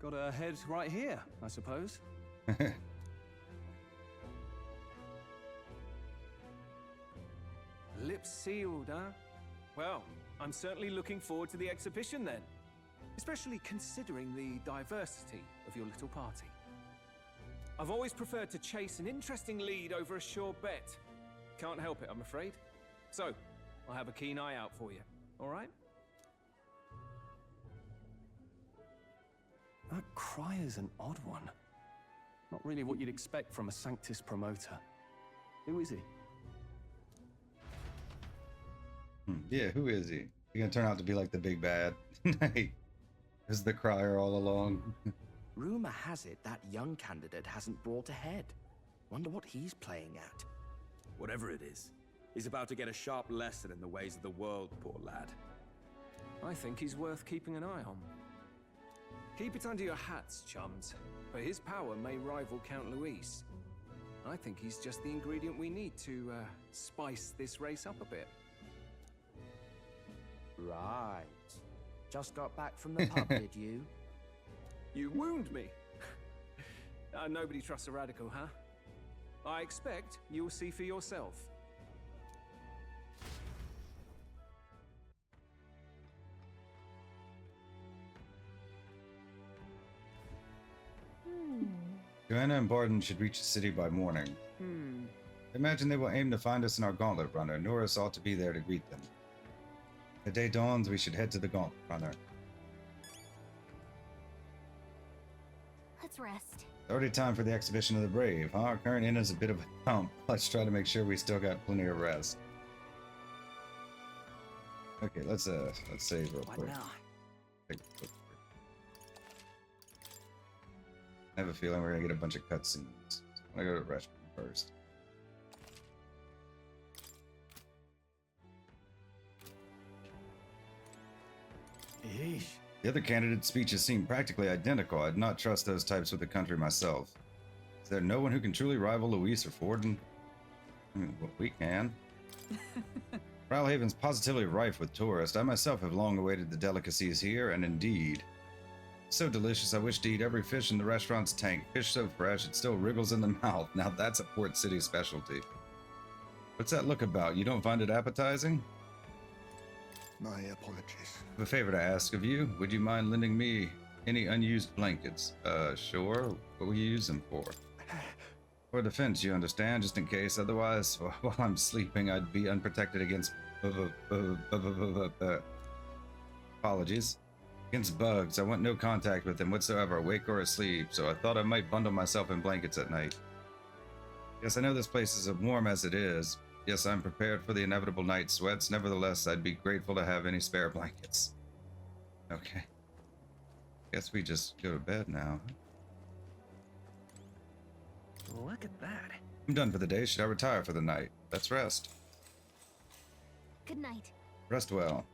Got a head right here, I suppose. Lips sealed, huh? Well, I'm certainly looking forward to the exhibition then. especially considering the diversity of your little party. I've always preferred to chase an interesting lead over a sure bet. Can't help it, I'm afraid. So, I'll have a keen eye out for you, all right? That cry is an odd one. Not really what you'd expect from a Sanctis promoter. Who is he? Yeah, who is he? He gonna turn out to be like the big bad? Is the crier all along? Rumor has it that young candidate hasn't brought ahead. Wonder what he's playing at. Whatever it is, he's about to get a sharp lesson in the ways of the world, poor lad. I think he's worth keeping an eye on. Keep it under your hats, chums, for his power may rival Count Luis. I think he's just the ingredient we need to spice this race up a bit. Right. Just got back from the pub, did you? You wound me. Nobody trusts a radical, huh? I expect you'll see for yourself. Joanna and Forden should reach the city by morning. I imagine they will aim to find us in our gauntlet runner. Norris ought to be there to greet them. The day dawns, we should head to the gauntlet runner. Let's rest. Already time for the exhibition of the brave, huh? Our current inn is a bit of a dump. Let's try to make sure we still got plenty of rest. Okay, let's save real quick. Take a quick break. I have a feeling we're gonna get a bunch of cutscenes. So I'm gonna go to the restroom first. Yeesh. The other candidates' speeches seem practically identical. I'd not trust those types with the country myself. Is there no one who can truly rival Luis or Forden? Well, we can. BrileHaven's positively rife with tourists. I myself have long awaited the delicacies here, and indeed. So delicious, I wish to eat every fish in the restaurant's tank. Fish so fresh, it still wriggles in the mouth. Now that's a Port City specialty. What's that look about? You don't find it appetizing? My apologies. I have a favor to ask of you. Would you mind lending me any unused blankets? Sure. What will you use them for? For defense, you understand, just in case. Otherwise, while I'm sleeping, I'd be unprotected against... apologies. Against bugs. I want no contact with them whatsoever, awake or asleep, so I thought I might bundle myself in blankets at night. Yes, I know this place is as warm as it is. Yes, I'm prepared for the inevitable night sweats. Nevertheless, I'd be grateful to have any spare blankets. Okay. Guess we just go to bed now. Look at that. I'm done for the day. Should I retire for the night? Let's rest. Good night. Rest well.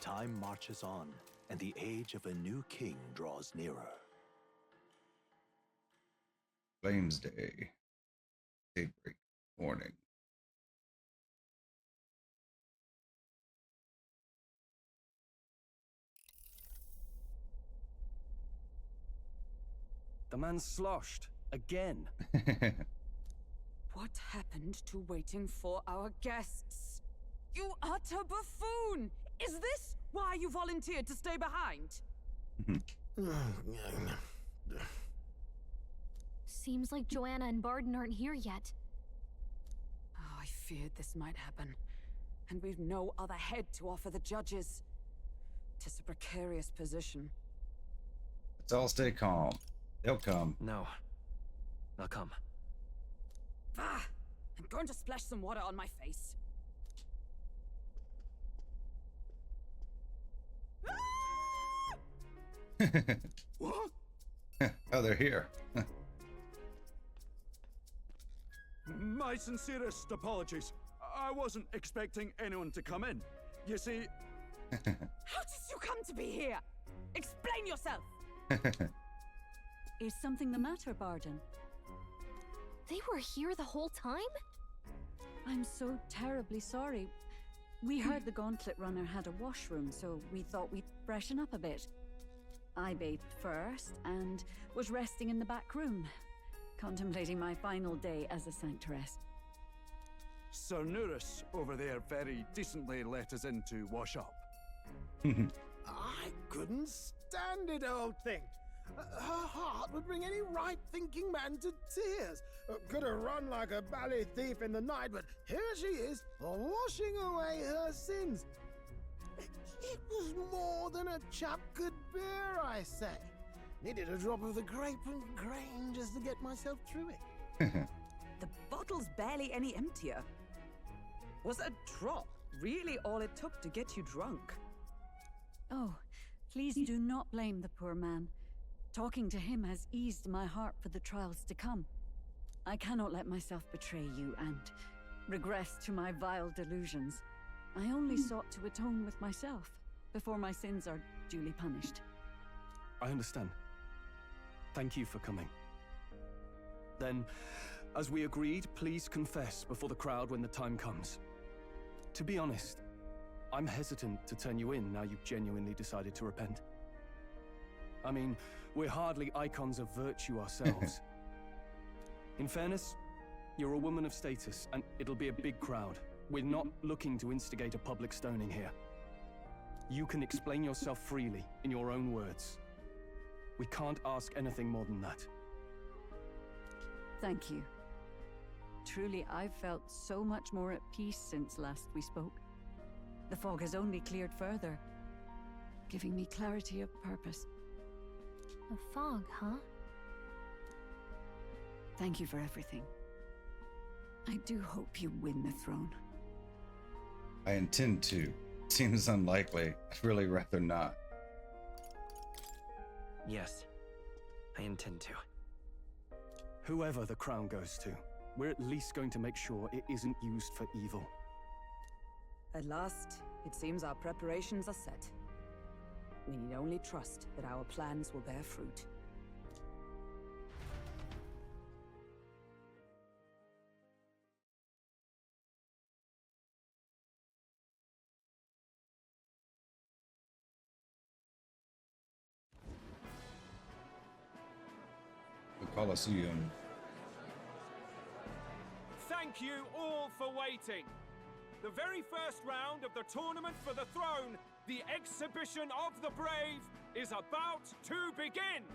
Time marches on, and the age of a new king draws nearer. Flames Day. Daybreak. Morning. The man's sloshed. Again. What happened to waiting for our guests? You utter buffoon! Is this why you volunteered to stay behind? Seems like Joanna and Forden aren't here yet. Oh, I feared this might happen. And we've no other head to offer the judges. 'Tis a precarious position. Let's all stay calm. They'll come. No. They'll come. Ah! I'm going to splash some water on my face. What? Oh, they're here. My sincerest apologies. I wasn't expecting anyone to come in. You see... How did you come to be here? Explain yourself! Is something the matter, Forden? They were here the whole time? I'm so terribly sorry. We heard the Gauntlet Runner had a washroom, so we thought we'd freshen up a bit. I bathed first and was resting in the back room, contemplating my final day as a Sanctoress. Sanctoress over there very decently let us in to wash up. I couldn't stand it, old thing. Her heart would bring any right-thinking man to tears. Could have run like a ballet thief in the night, but here she is, washing away her sins. It was more than a chap could bear, I say. Needed a drop of the grape and grain just to get myself through it. The bottle's barely any emptier. Was a drop really all it took to get you drunk? Oh, please do not blame the poor man. Talking to him has eased my heart for the trials to come. I cannot let myself betray you and regress to my vile delusions. I only sought to atone with myself before my sins are duly punished. I understand. Thank you for coming. Then, as we agreed, please confess before the crowd when the time comes. To be honest, I'm hesitant to turn you in now you've genuinely decided to repent. I mean, we're hardly icons of virtue ourselves. In fairness, you're a woman of status, and it'll be a big crowd. We're not looking to instigate a public stoning here. You can explain yourself freely, in your own words. We can't ask anything more than that. Thank you. Truly, I've felt so much more at peace since last we spoke. The fog has only cleared further, giving me clarity of purpose. A fog, huh? Thank you for everything. I do hope you win the throne. I intend to. Seems unlikely. I'd really rather not. Yes, I intend to. Whoever the crown goes to, we're at least going to make sure it isn't used for evil. At last, it seems our preparations are set. We need only trust that our plans will bear fruit. The Colosseum. Thank you all for waiting. The very first round of the tournament for the throne, the exhibition of the brave, is about to begin.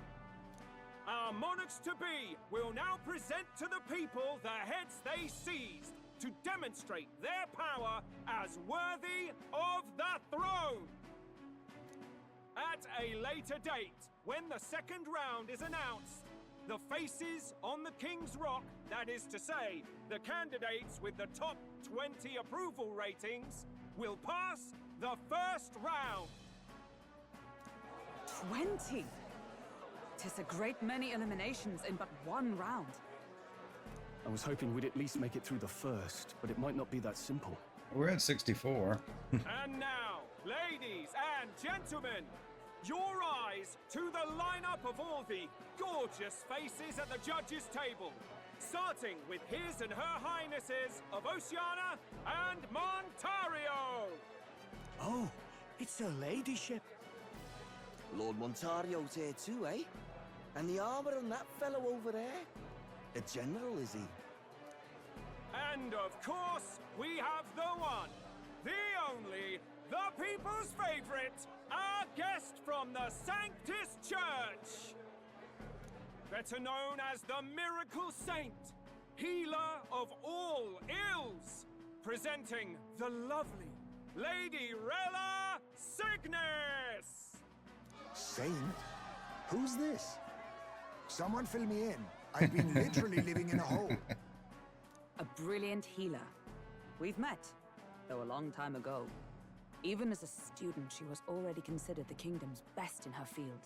Our monarchs-to-be will now present to the people the heads they seized to demonstrate their power as worthy of the throne. At a later date, when the second round is announced, the faces on the King's Rock, that is to say, the candidates with the top 20 approval ratings, will pass the first round. 20? 'Tis a great many eliminations in but one round. I was hoping we'd at least make it through the first, but it might not be that simple. We're at 64. And now, ladies and gentlemen, your eyes to the lineup of all the gorgeous faces at the judges' table, starting with His and Her Highnesses of Oceania and Montario. Oh, it's her ladyship. Lord Montario's here too, eh? And the armor on that fellow over there? A general, is he? And of course, we have the one, the only, the people's favorite, our guest from the Sanctus Church. Better known as the Miracle Saint, healer of all ills, presenting the lovely Lady Rella Cygnus. Saint? Who's this? Someone fill me in. I've been literally living in a hole. A brilliant healer. We've met, though a long time ago. Even as a student, she was already considered the kingdom's best in her field.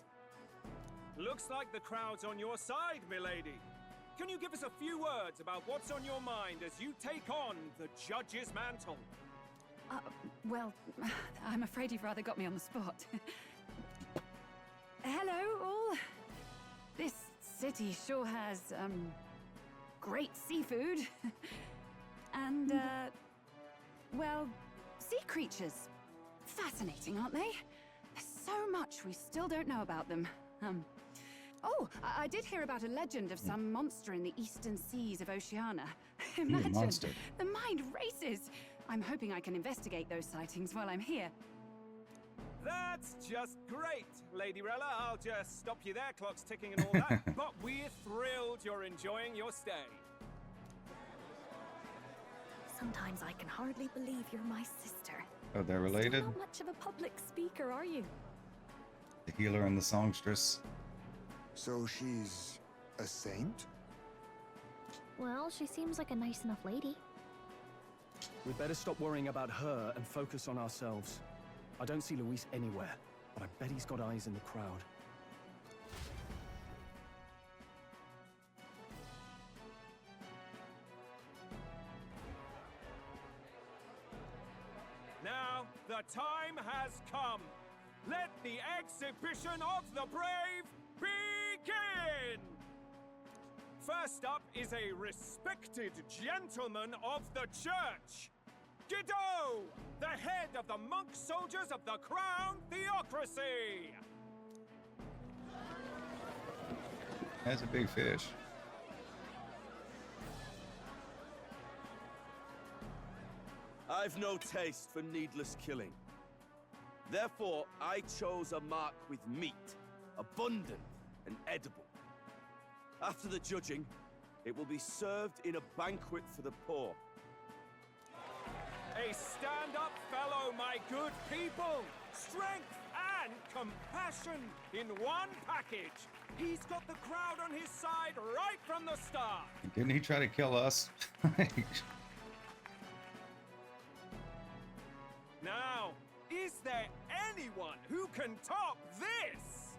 Looks like the crowd's on your side, milady. Can you give us a few words about what's on your mind as you take on the judge's mantle? Well, I'm afraid you've rather got me on the spot. Hello, all. This city sure has, great seafood. And, well, sea creatures. Fascinating, aren't they? There's so much we still don't know about them. Oh, I did hear about a legend of some monster in the eastern seas of Oceania. Imagine monster. the mind Louise's. I'm hoping I can investigate those sightings while I'm here. That's just great, Lady Rella. I'll just stop you there, clock's ticking and all that. But we're thrilled you're enjoying your stay. Sometimes I can hardly believe you're my sister. Oh, they're related? Still not much of a public speaker, are you? The healer and the songstress. So she's a saint? Well, she seems like a nice enough lady. We'd better stop worrying about her and focus on ourselves. I don't see Luis anywhere, but I bet he's got eyes in the crowd. Now, the time has come. Let the exhibition of the brave begin! First up is a respected gentleman of the church. Gideaux, the head of the monk soldiers of the Crown Theocracy! That's a big fish. I've no taste for needless killing. Therefore, I chose a mark with meat, abundant and edible. After the judging, it will be served in a banquet for the poor. A stand-up fellow, my good people! Strength and compassion in one package! He's got the crowd on his side right from the start! Didn't he try to kill us? Now, is there anyone who can top this?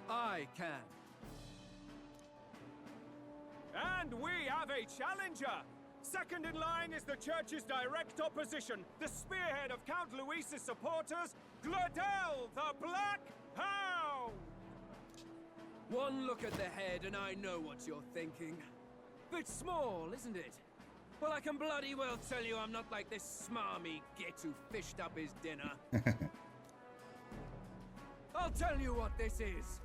I can. And we have a challenger! Second in line is the church's direct opposition, the spearhead of Count Luis's supporters, Glodell, the Black Hound! One look at the head and I know what you're thinking. Bit small, isn't it? Well, I can bloody well tell you I'm not like this smarmy git who fished up his dinner. I'll tell you what this is.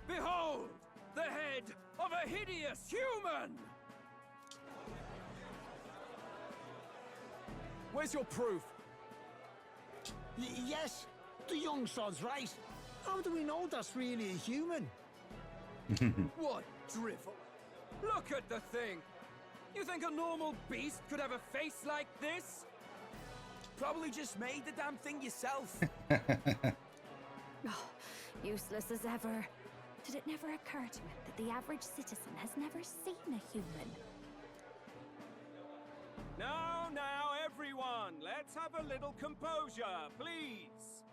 Behold, the head of a hideous human! Where's your proof? Yes, the young sod's right. How do we know that's really a human? What drivel? Look at the thing! You think a normal beast could have a face like this? Probably just made the damn thing yourself. Oh, useless as ever. Did it never occur to it that the average citizen has never seen a human? Now, everyone, let's have a little composure, please.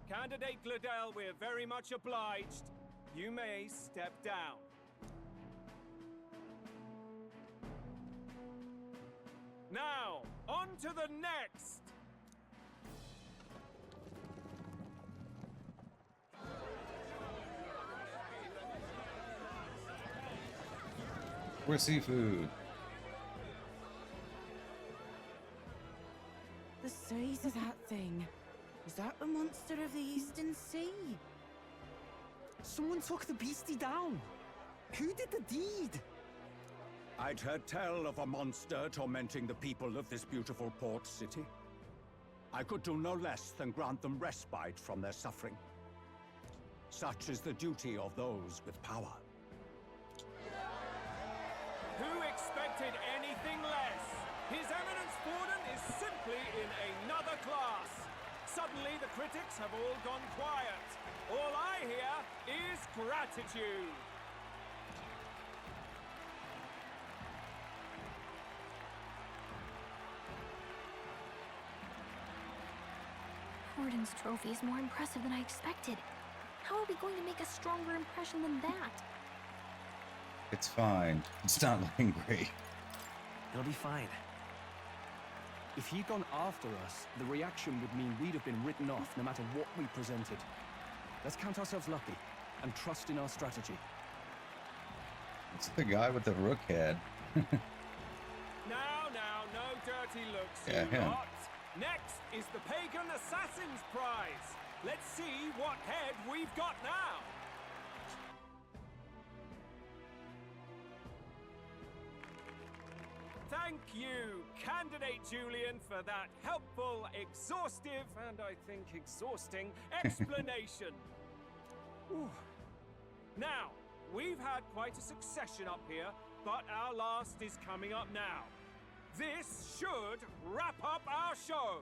Candidate Glodell, we're very much obliged. You may step down. Now, on to the next! We're seafood. The size of that thing. Is that the monster of the Eastern Sea? Someone took the beastie down. Who did the deed? I'd heard tell of a monster tormenting the people of this beautiful port city. I could do no less than grant them respite from their suffering. Such is the duty of those with power. Who expected anything less? His Eminence Forden is simply in another class. Suddenly the critics have all gone quiet. All I hear is gratitude. Forden's trophy is more impressive than I expected. How are we going to make a stronger impression than that? It's fine. It's not looking great. It'll be fine. If he'd gone after us, the reaction would mean we'd have been written off no matter what we presented. Let's count ourselves lucky and trust in our strategy. It's the guy with the rook head. Now, no dirty looks, Yeah, you him. lot. Next is the Pagan Assassin's Prize. Let's see what head we've got now. Thank you, Candidate Julian, for that helpful, exhaustive, and I think exhausting explanation. Ooh. Now, we've had quite a succession up here, but our last is coming up now. This should wrap up our show.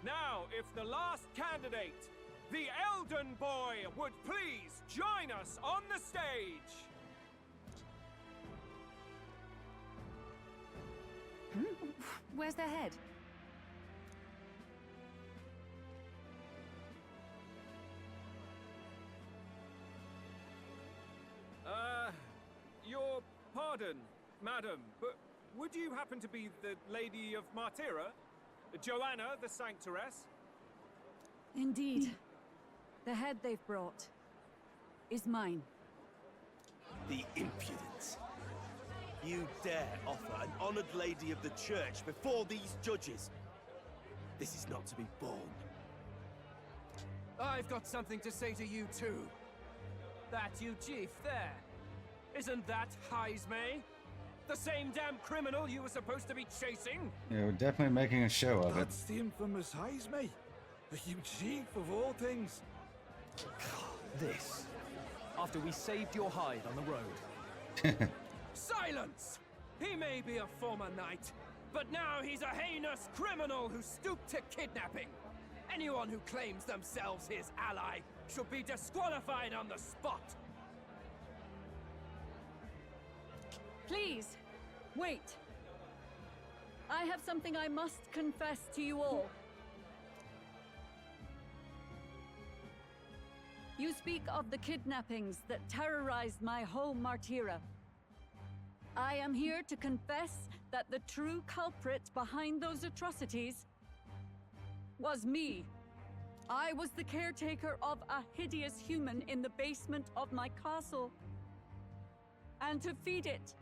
Now, if the last candidate, the Elden Boy, would please join us on the stage. Where's their head? Your pardon, madam, but would you happen to be the Lady of Martira? Joanna, the Sanctoress? Indeed. The head they've brought is mine. The impudence. You dare offer an honored lady of the church before these judges? This is not to be borne. I've got something to say to you too. That you chief there. Isn't that Heisme? The same damn criminal you were supposed to be chasing? Yeah, we're definitely making a show of it. That's the infamous Heisme. The huge chief of all things. This. After we saved your hide on the road. Silence! He may be a former knight, but now he's a heinous criminal who stooped to kidnapping. Anyone who claims themselves his ally should be disqualified on the spot. Please, wait. I have something I must confess to you all. You speak of the kidnappings that terrorized my home, Martira. I am here to confess that the true culprit behind those atrocities was me. I was the caretaker of a hideous human in the basement of my castle. And to feed it,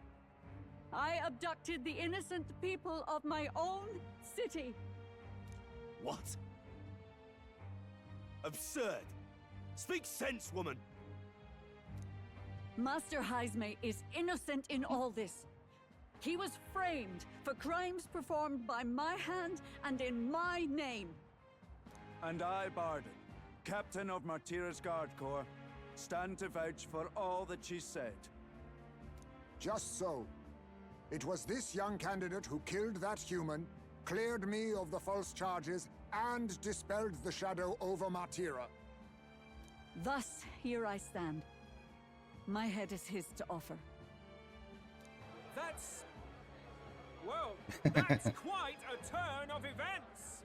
I abducted the innocent people of my own city. What? Absurd! Speak sense, woman! Master Heisme is innocent in all this. He was framed for crimes performed by my hand and in my name. And I, Bardon, captain of Martira's Guard Corps, stand to vouch for all that she said. Just so. It was this young candidate who killed that human, cleared me of the false charges, and dispelled the shadow over Martira. Thus, here I stand. My head is his to offer. That's... well, that's quite a turn of events!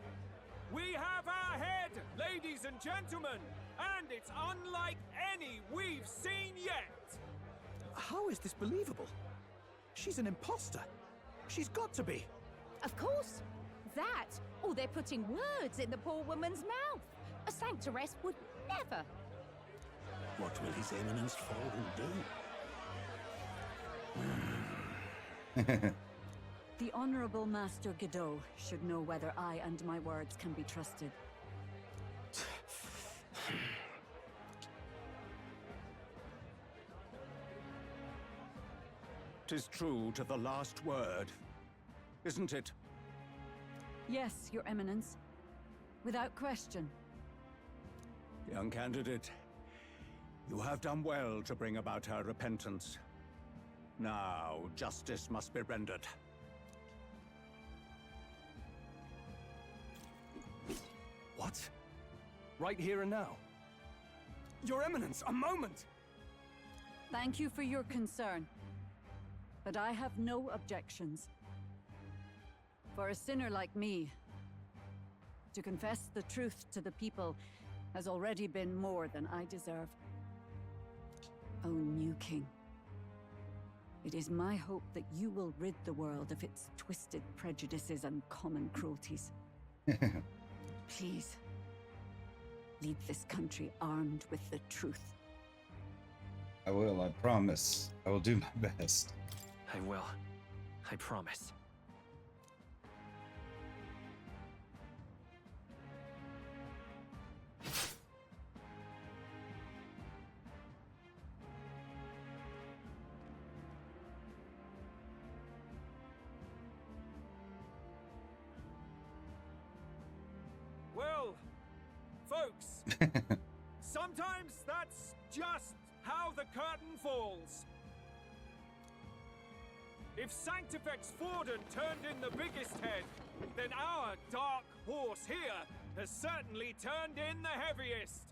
We have our head, ladies and gentlemen, and it's unlike any we've seen yet! How is this believable? She's an imposter. She's got to be. Of course. That, or they're putting words in the poor woman's mouth. A Sanctoress would never. What will His Eminence Forden do? The Honorable Master Gideaux should know whether I and my words can be trusted. 'Tis true to the last word, isn't it? Yes, Your Eminence. Without question. Young candidate, you have done well to bring about her repentance. Now, justice must be rendered. What? Right here and now? Your Eminence, a moment! Thank you for your concern. But I have no objections. For a sinner like me, to confess the truth to the people has already been more than I deserve. O new king, it is my hope that you will rid the world of its twisted prejudices and common cruelties. Please, lead this country armed with the truth. I will, I promise. I will do my best. I will. I promise. folks. Sometimes that's just how the curtain falls. If Sanctoress Forden turned in the biggest head, then our dark horse here has certainly turned in the heaviest.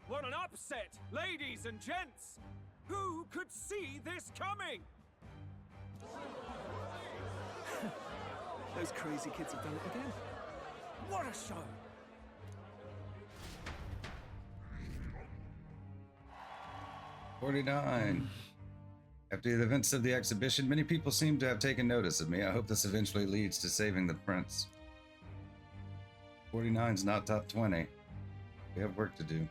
What an upset, ladies and gents! Who could see this coming? Those crazy kids have done it again. What a show! $49. After the events of the exhibition, many people seem to have taken notice of me. I hope this eventually leads to saving the prince. 49's not top 20. We have work to do.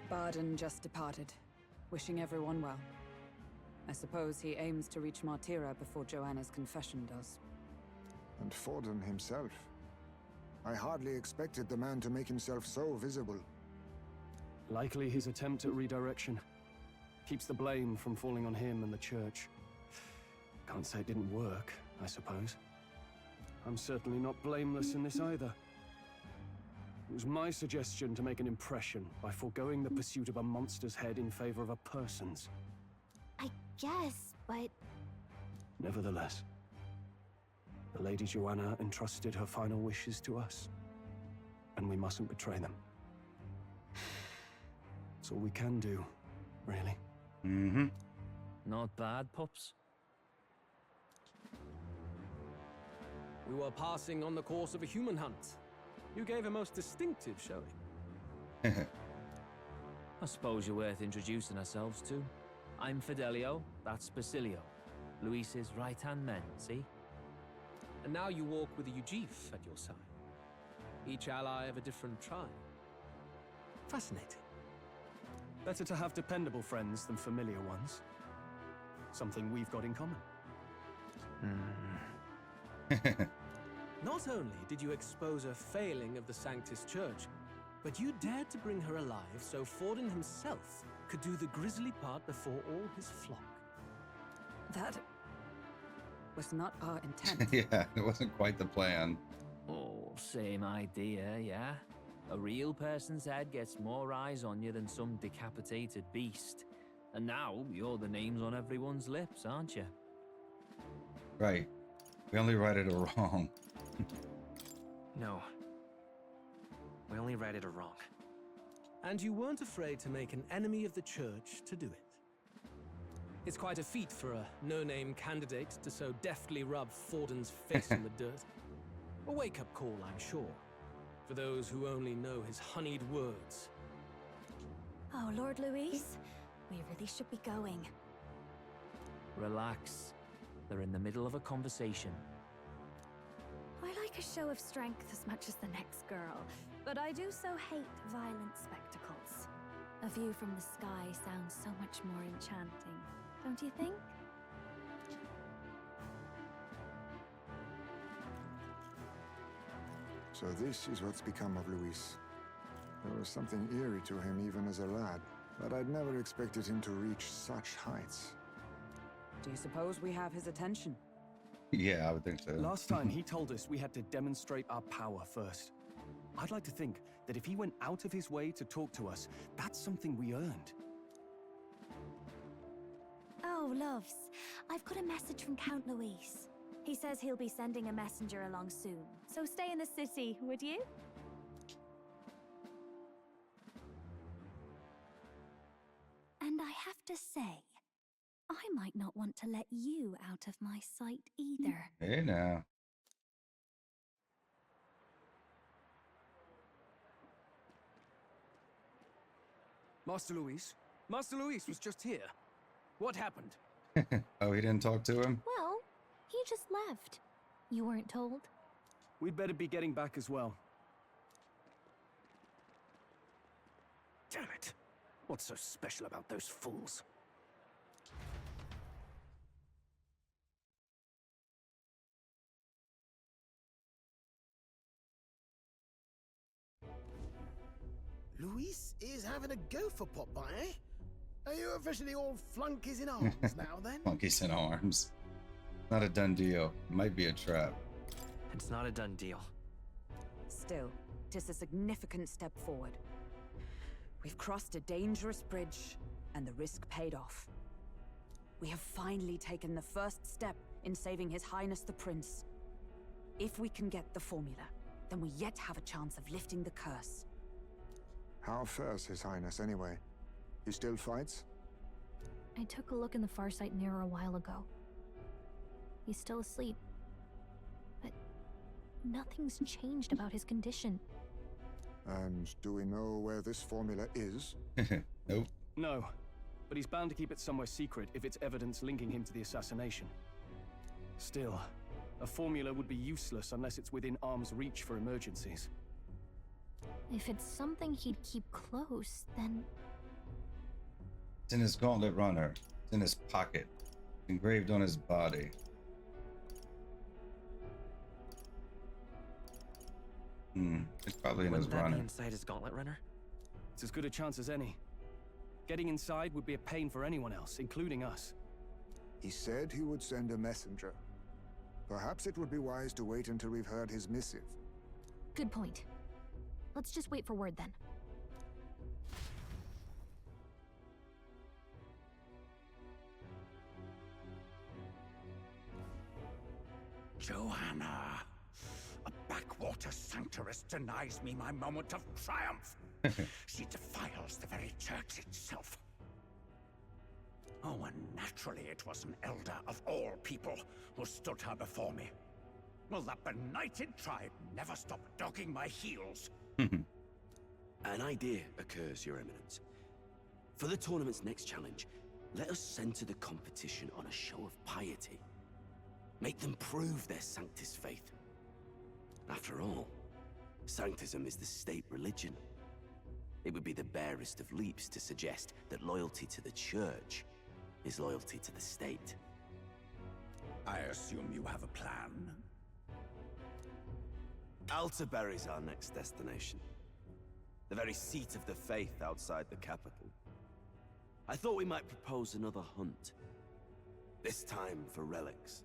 Forden just departed, wishing everyone well. I suppose he aims to reach Martira before Joanna's confession does. And Forden himself. I hardly expected the man to make himself so visible. Likely his attempt at redirection. Keeps the blame from falling on him and the church. Can't say it didn't work, I suppose. I'm certainly not blameless in this either. It was my suggestion to make an impression by foregoing the pursuit of a monster's head in favor of a person's. I guess, but... Nevertheless, the Lady Joanna entrusted her final wishes to us, and we mustn't betray them. That's all we can do, really. Mm-hmm. Not bad, pups. We were passing on the course of a human hunt. You gave a most distinctive showing. I suppose you're worth introducing ourselves to. I'm Fidelio, that's Basilio. Luis's right-hand man, see? And now you walk with a Ujif at your side. Each ally of a different tribe. Fascinating. Better to have dependable friends than familiar ones. Something we've got in common. Not only did you expose a failing of the Sanctus Church, but you dared to bring her alive so Forden himself could do the grisly part before all his flock. That was not our intent. Yeah, it wasn't quite the plan. Oh, same idea, yeah? A real person's head gets more eyes on you than some decapitated beast. And now you're the names on everyone's lips, aren't you? Right. We only righted a wrong. No. We only righted a wrong. And you weren't afraid to make an enemy of the church to do it. It's quite a feat for a no-name candidate to so deftly rub Forden's face in the dirt. A wake-up call, I'm sure, for those who only know his honeyed words. Oh, Lord Luis, we really should be going. Relax. They're in the middle of a conversation. I like a show of strength as much as the next girl, but I do so hate violent spectacles. A view from the sky sounds so much more enchanting, don't you think? So this is what's become of Luis. There was something eerie to him even as a lad, but I'd never expected him to reach such heights. Do you suppose we have his attention? Yeah, I would think so. Last time he told us we had to demonstrate our power first. I'd like to think that if he went out of his way to talk to us, that's something we earned. Oh, loves, I've got a message from Count Luis. He says he'll be sending a messenger along soon, so stay in the city, would you? And I have to say, I might not want to let you out of my sight either. Hey now. Master Luis? Master Luis was just here. What happened? Oh, he didn't talk to him? Well, he just left. You weren't told? We'd better be getting back as well. Damn it. What's so special about those fools? Luis is having a go for Popeye, eh? Are you officially all flunkies in arms now, then? Monkeys in arms. Not a done deal. It might be a trap. It's not a done deal. Still, 'tis a significant step forward. We've crossed a dangerous bridge, and the risk paid off. We have finally taken the first step in saving His Highness the Prince. If we can get the formula, then we yet have a chance of lifting the curse. How fares His Highness, anyway? He still fights? I took a look in the Farsight mirror a while ago. He's still asleep. But nothing's changed about his condition. And do we know where this formula is? Nope. No, but he's bound to keep it somewhere secret if it's evidence linking him to the assassination. Still, a formula would be useless unless it's within arm's reach for emergencies. If it's something he'd keep close, then... It's in his gauntlet runner. It's in his pocket. It's engraved on his body. It's probably in his runner. Wouldn't that be inside his gauntlet runner? It's as good a chance as any. Getting inside would be a pain for anyone else, including us. He said he would send a messenger. Perhaps it would be wise to wait until we've heard his missive. Good point. Let's just wait for word then. Joanna! A backwater Sanctoress denies me my moment of triumph. She defiles the very church itself. Oh, and naturally it was an elder of all people who stood her before me. Will that benighted tribe never stop dogging my heels? An idea occurs, Your Eminence. For the tournament's next challenge, let us center the competition on a show of piety. Make them prove their Sanctus faith. After all, Sanctism is the state religion. It would be the barest of leaps to suggest that loyalty to the church is loyalty to the state. I assume you have a plan? Alterbury's our next destination. The very seat of the faith outside the capital. I thought we might propose another hunt. This time for relics.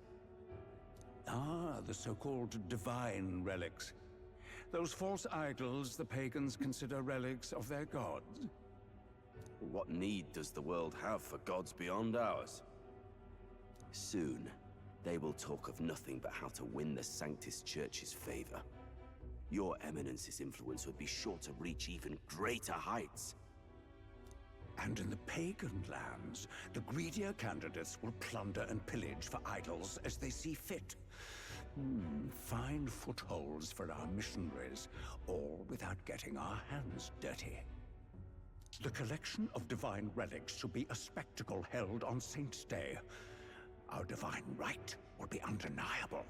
Ah, the so-called divine relics. Those false idols the pagans consider relics of their gods. What need does the world have for gods beyond ours? Soon, they will talk of nothing but how to win the Sanctus Church's favor. Your Eminence's influence would be sure to reach even greater heights. And in the pagan lands, the greedier candidates will plunder and pillage for idols as they see fit. Fine footholds for our missionaries, all without getting our hands dirty. The collection of divine relics should be a spectacle held on Saint's Day. Our divine right will be undeniable.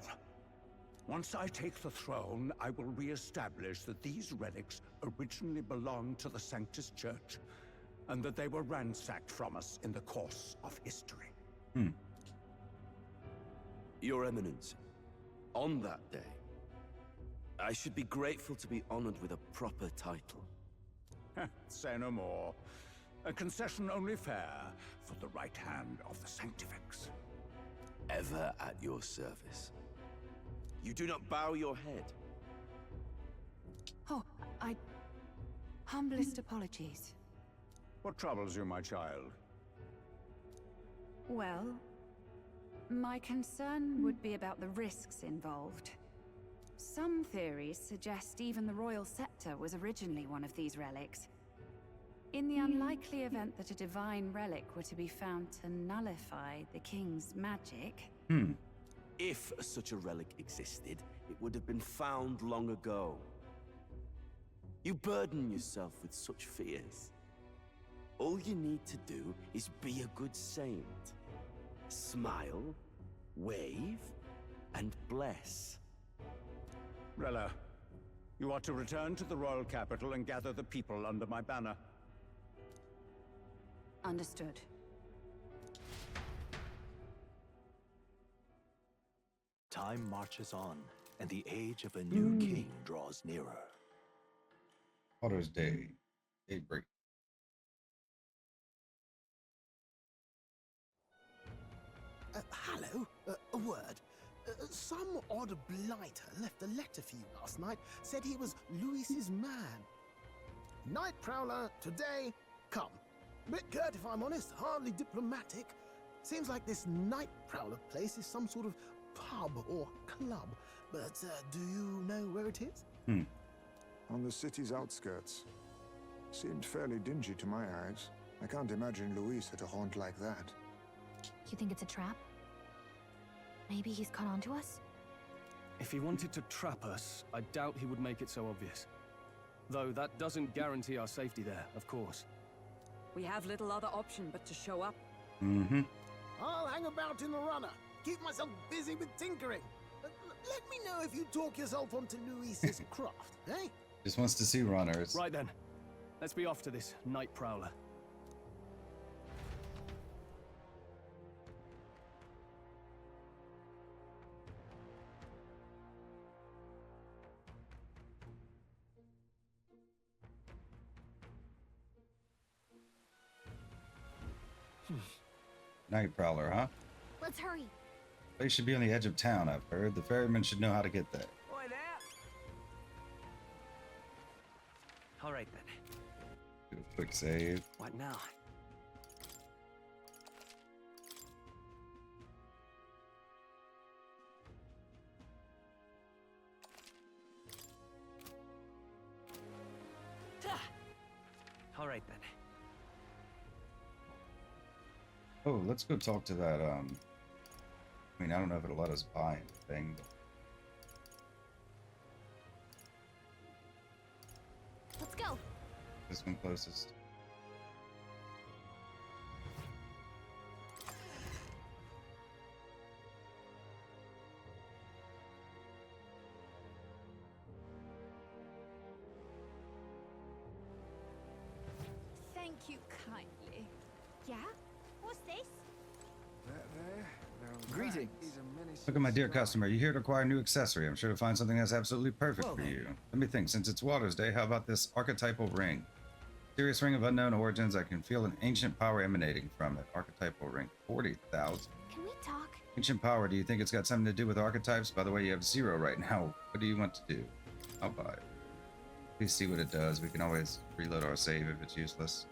Once I take the throne, I will re-establish that these relics originally belonged to the Sanctus Church, and that they were ransacked from us in the course of history. Your Eminence, on that day, I should be grateful to be honored with a proper title. Say no more. A concession only fair for the right hand of the Sanctifex. Ever at your service. You do not bow your head. Oh, humblest apologies. What troubles you, my child? Well, my concern would be about the risks involved. Some theories suggest even the royal scepter was originally one of these relics. In the unlikely event that a divine relic were to be found to nullify the king's magic... If such a relic existed, it would have been found long ago. You burden yourself with such fears. All you need to do is be a good saint. Smile, wave, and bless. Rella, you are to return to the royal capital and gather the people under my banner. Understood. Time marches on, and the age of a new king draws nearer. Father's Day. Daybreak. hello. A word. Some odd blighter left a letter for you last night. Said he was Luis's man. Nightprowler, today, come. Bit curt if I'm honest, hardly diplomatic. Seems like this Nightprowler place is some sort of pub or club. But do you know where it is? On the city's outskirts. Seemed fairly dingy to my eyes. I can't imagine Luis at a haunt like that. You think it's a trap? Maybe he's caught on to us? If he wanted to trap us, I doubt he would make it so obvious. Though that doesn't guarantee our safety there, of course. We have little other option but to show up. I'll hang about in the runner. Keep myself busy with tinkering. Let me know if you talk yourself onto Luis's craft, eh? Just wants to see runners. Right then. Let's be off to this Nightprowler. Nightprowler, huh? Let's hurry. They should be on the edge of town, I've heard. The ferryman should know how to get there. Boy, there. All right then. Do a quick save. What now? All right then. Oh, let's go talk to that, I mean, I don't know if it'll let us buy anything, but... Let's go. This one closest. Thank you kindly. Yeah? What's this? Greetings. Look at my dear customer. You're here to acquire a new accessory. I'm sure to find something that's absolutely perfect for you. Let me think. Since it's Water's Day, how about this archetypal ring? Serious ring of unknown origins. I can feel an ancient power emanating from it. Archetypal ring. 40,000. Can we talk? Ancient power. Do you think it's got something to do with archetypes? By the way, you have 0 right now. What do you want to do? I'll buy it. Please see what it does. We can always reload our save if it's useless.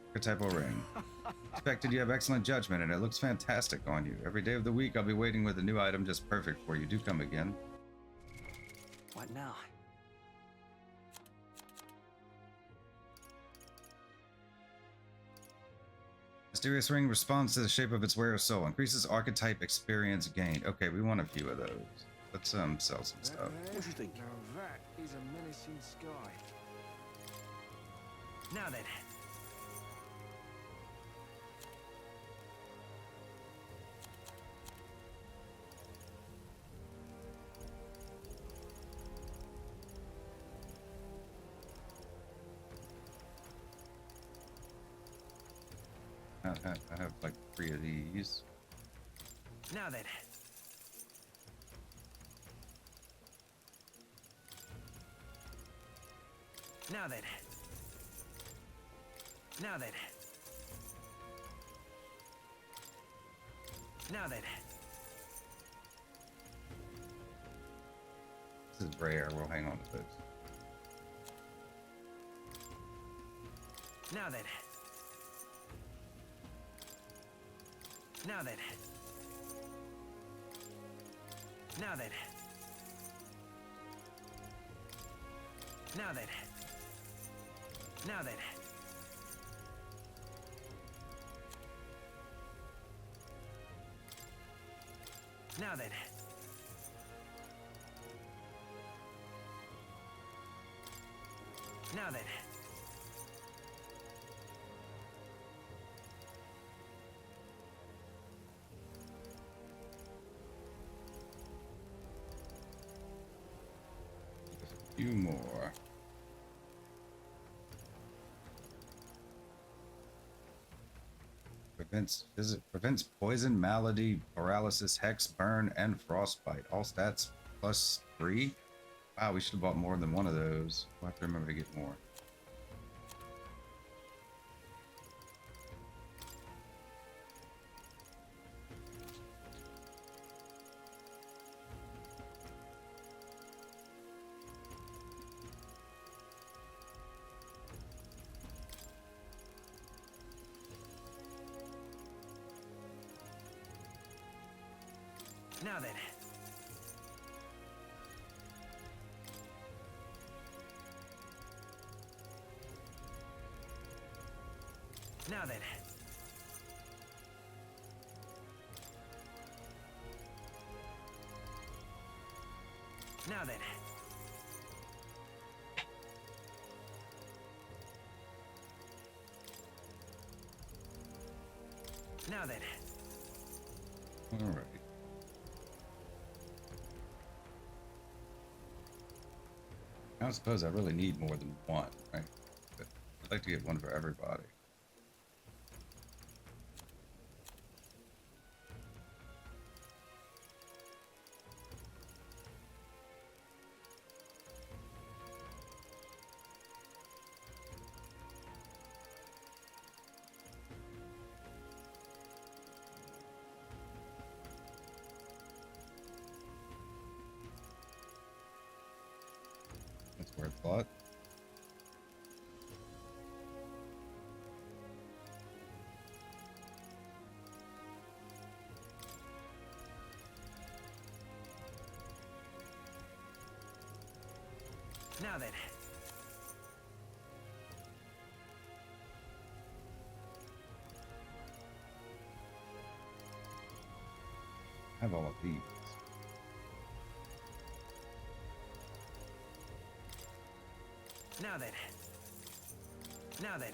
Archetypal ring. Expected you have excellent judgment, and it looks fantastic on you. Every day of the week, I'll be waiting with a new item just perfect for you. Do come again. What now? Mysterious ring responds to the shape of its wearer's soul. Increases archetype experience gained. Okay, we want a few of those. Let's sell some stuff. What do you think? Now that is a menacing sky. Now then. I have like 3 of these. Now then. Now then. Now then. Now then. This is rare. We'll hang on to those. Now then. Now then. Now then. Now then. Now then. Now then. Now then. Few more. Prevents poison, malady, paralysis, hex, burn, and frostbite. All stats +3. Wow, we should have bought more than one of those. We'll have to remember to get more. Now then. Now then. Now then. Now then. All right. I don't suppose I really need more than one, right? But I'd like to get one for everybody. That's worth a lot. Now then. I have all of these. Now then. Now then.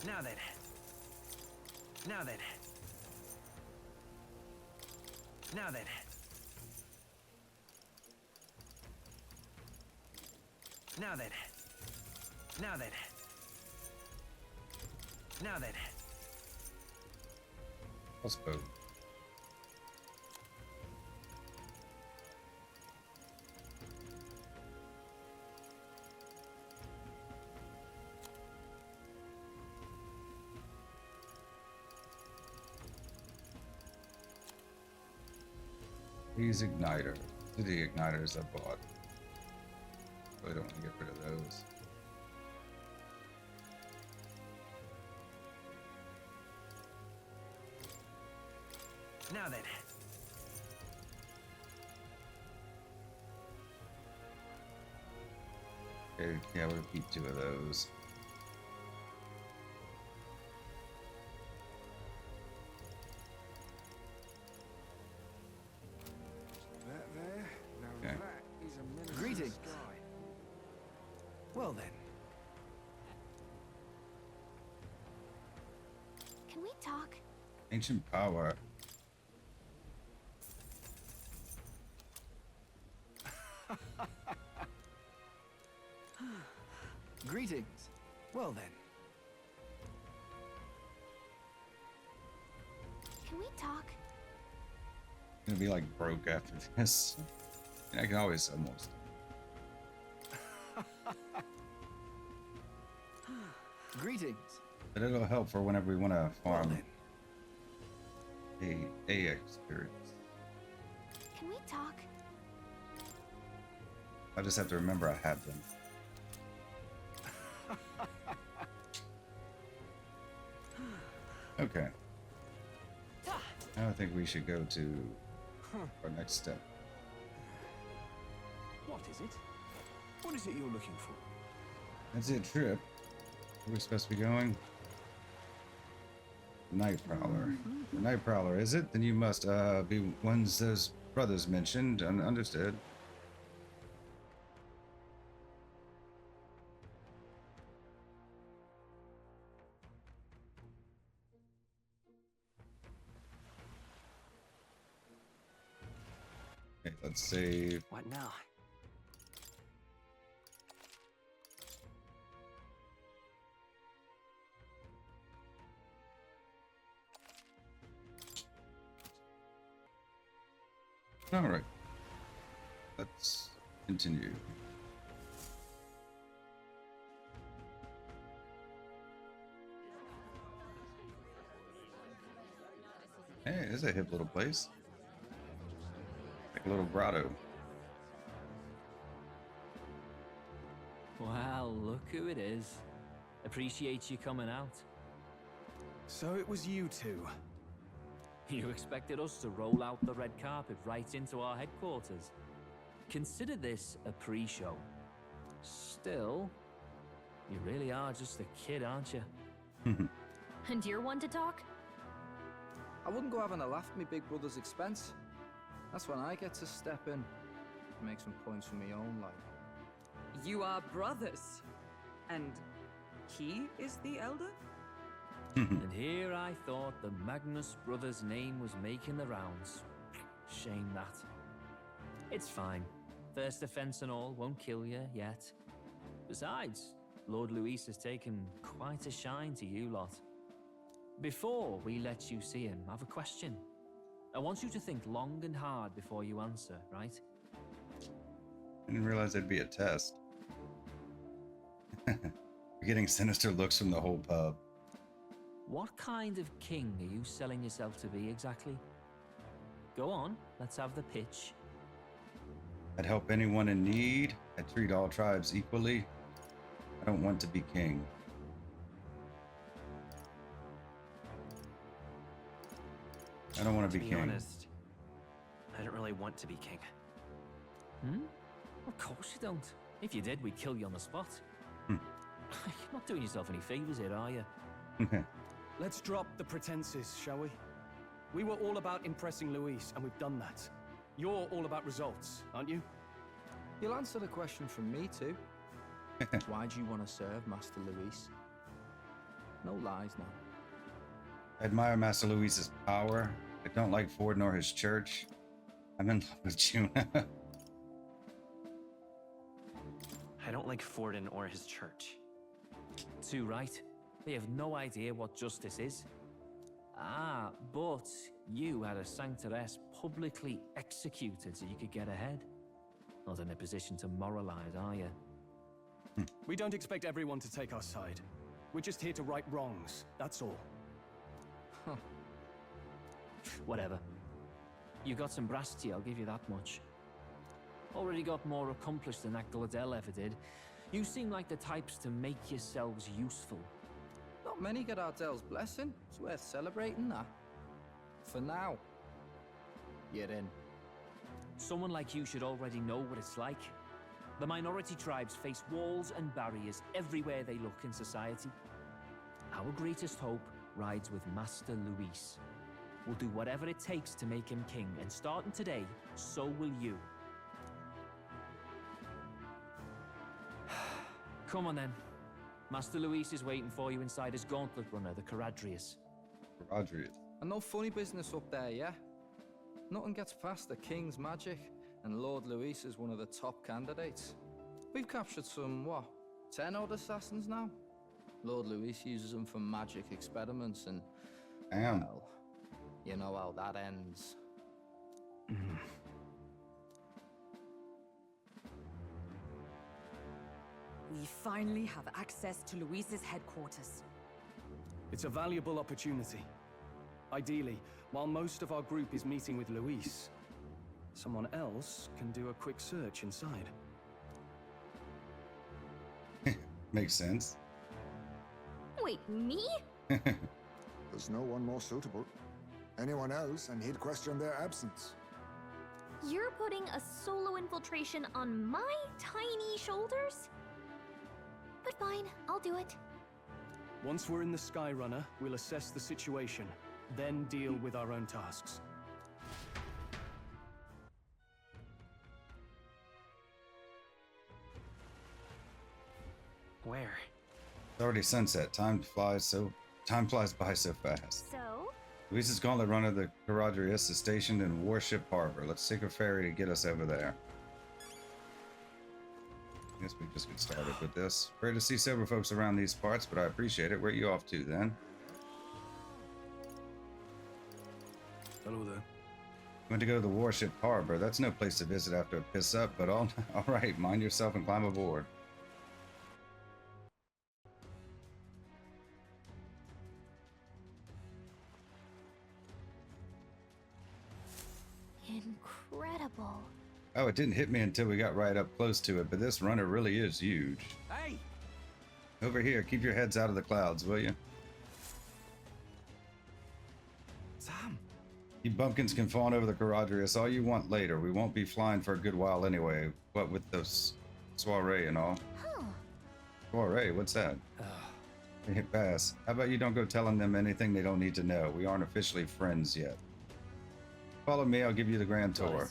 Now then. Now then. Now then. Now then. Now then. Now then. Crossbow. These igniters. The igniters I bought. Really don't want to get rid of those. Now then. Okay, yeah, we'll keep 2 of those. Now Okay. that is a menacing Greetings. sky. Well then. Can we talk? Ancient power. Greetings. Well then. Can we talk? Gonna be like broke after this. And I can always almost. Greetings. But it'll help for whenever we want to farm a experience. Can we talk? I just have to remember I have them. Okay. Now I think we should go to our next step. What is it? What is it you're looking for? That's it, trip. Where are we supposed to be going? Nightprowler. The Nightprowler, is it? Then you must be ones those brothers mentioned. Understood. Okay, let's save. What now? All right. Let's continue. Hey, it's a hip little place. Like a little grotto. Well, look who it is. Appreciate you coming out. So it was you two. You expected us to roll out the red carpet right into our headquarters? Consider this a pre-show. Still, you really are just a kid, aren't you? And you're one to talk? I wouldn't go having a laugh at my big brother's expense. That's when I get to step in and make some points for my own life. You are brothers. And he is the elder? And here I thought the Magnus Brothers' name was making the rounds. Shame that. It's fine. First offense and all won't kill you yet. Besides, Lord Luis has taken quite a shine to you lot. Before we let you see him, I have a question. I want you to think long and hard before you answer, right? I didn't realize there'd be a test. We're getting sinister looks from the whole pub. What kind of king are you selling yourself to be exactly? Go on, let's have the pitch. I'd help anyone in need. I'd treat all tribes equally. I don't want to be king. I don't want to be king. To be honest, I don't really want to be king. Of course you don't. If you did, we'd kill you on the spot. You're not doing yourself any favors here, are you? Let's drop the pretenses, shall we? We were all about impressing Luis, and we've done that. You're all about results, aren't you? You'll answer the question from me too. Why do you want to serve Master Luis? No lies now. I admire Master Luis's power. I don't like Forden or his church. I'm in love with Joanna. I don't like Forden or his church. Too right. They have no idea what justice is. Ah, but you had a Sanctoress publicly executed so you could get ahead. Not in a position to moralize, are you? We don't expect everyone to take our side. We're just here to right wrongs, that's all. Whatever. You got some brass tea, I'll give you that much. Already got more accomplished than that Glodell ever did. You seem like the types to make yourselves useful. Not many get Ardell's blessing. It's worth celebrating that. For now, you're in. Someone like you should already know what it's like. The minority tribes face walls and barriers everywhere they look in society. Our greatest hope rides with Master Luis. We'll do whatever it takes to make him king, and starting today, so will you. Come on then. Master Luis is waiting for you inside his gauntlet runner, the Charadrius. Charadrius. And no funny business up there, yeah? Nothing gets past the king's magic, and Lord Luis is one of the top candidates. We've captured some, what, 10 odd assassins now? Lord Luis uses them for magic experiments and... Damn. Well, you know how that ends. We finally have access to Luis's headquarters. It's a valuable opportunity. Ideally, while most of our group is meeting with Luis, someone else can do a quick search inside. Makes sense. Wait, me? There's no one more suitable. Anyone else, and he'd question their absence. You're putting a solo infiltration on my tiny shoulders? But fine, I'll do it. Once we're in the Skyrunner, we'll assess the situation, then deal with our own tasks. Where? It's already sunset. Time flies by so fast. So? Luis's gauntlet runner, the Charadrius, is stationed in Warship Harbor. Let's take a ferry to get us over there. I guess we just get started with this. Rare to see sober folks around these parts, but I appreciate it. Where are you off to then? Hello there. Went to go to the Warship Harbor. That's no place to visit after a piss up, but all right, mind yourself and climb aboard. Incredible. Oh, it didn't hit me until we got right up close to it, but this runner really is huge. Hey! Over here, keep your heads out of the clouds, will you? You bumpkins can fawn over the Charadrius all you want later. We won't be flying for a good while anyway. What with the soiree and all. Soiree? What's that? Hit pass. How about you don't go telling them anything they don't need to know? We aren't officially friends yet. Follow me, I'll give you the grand tour.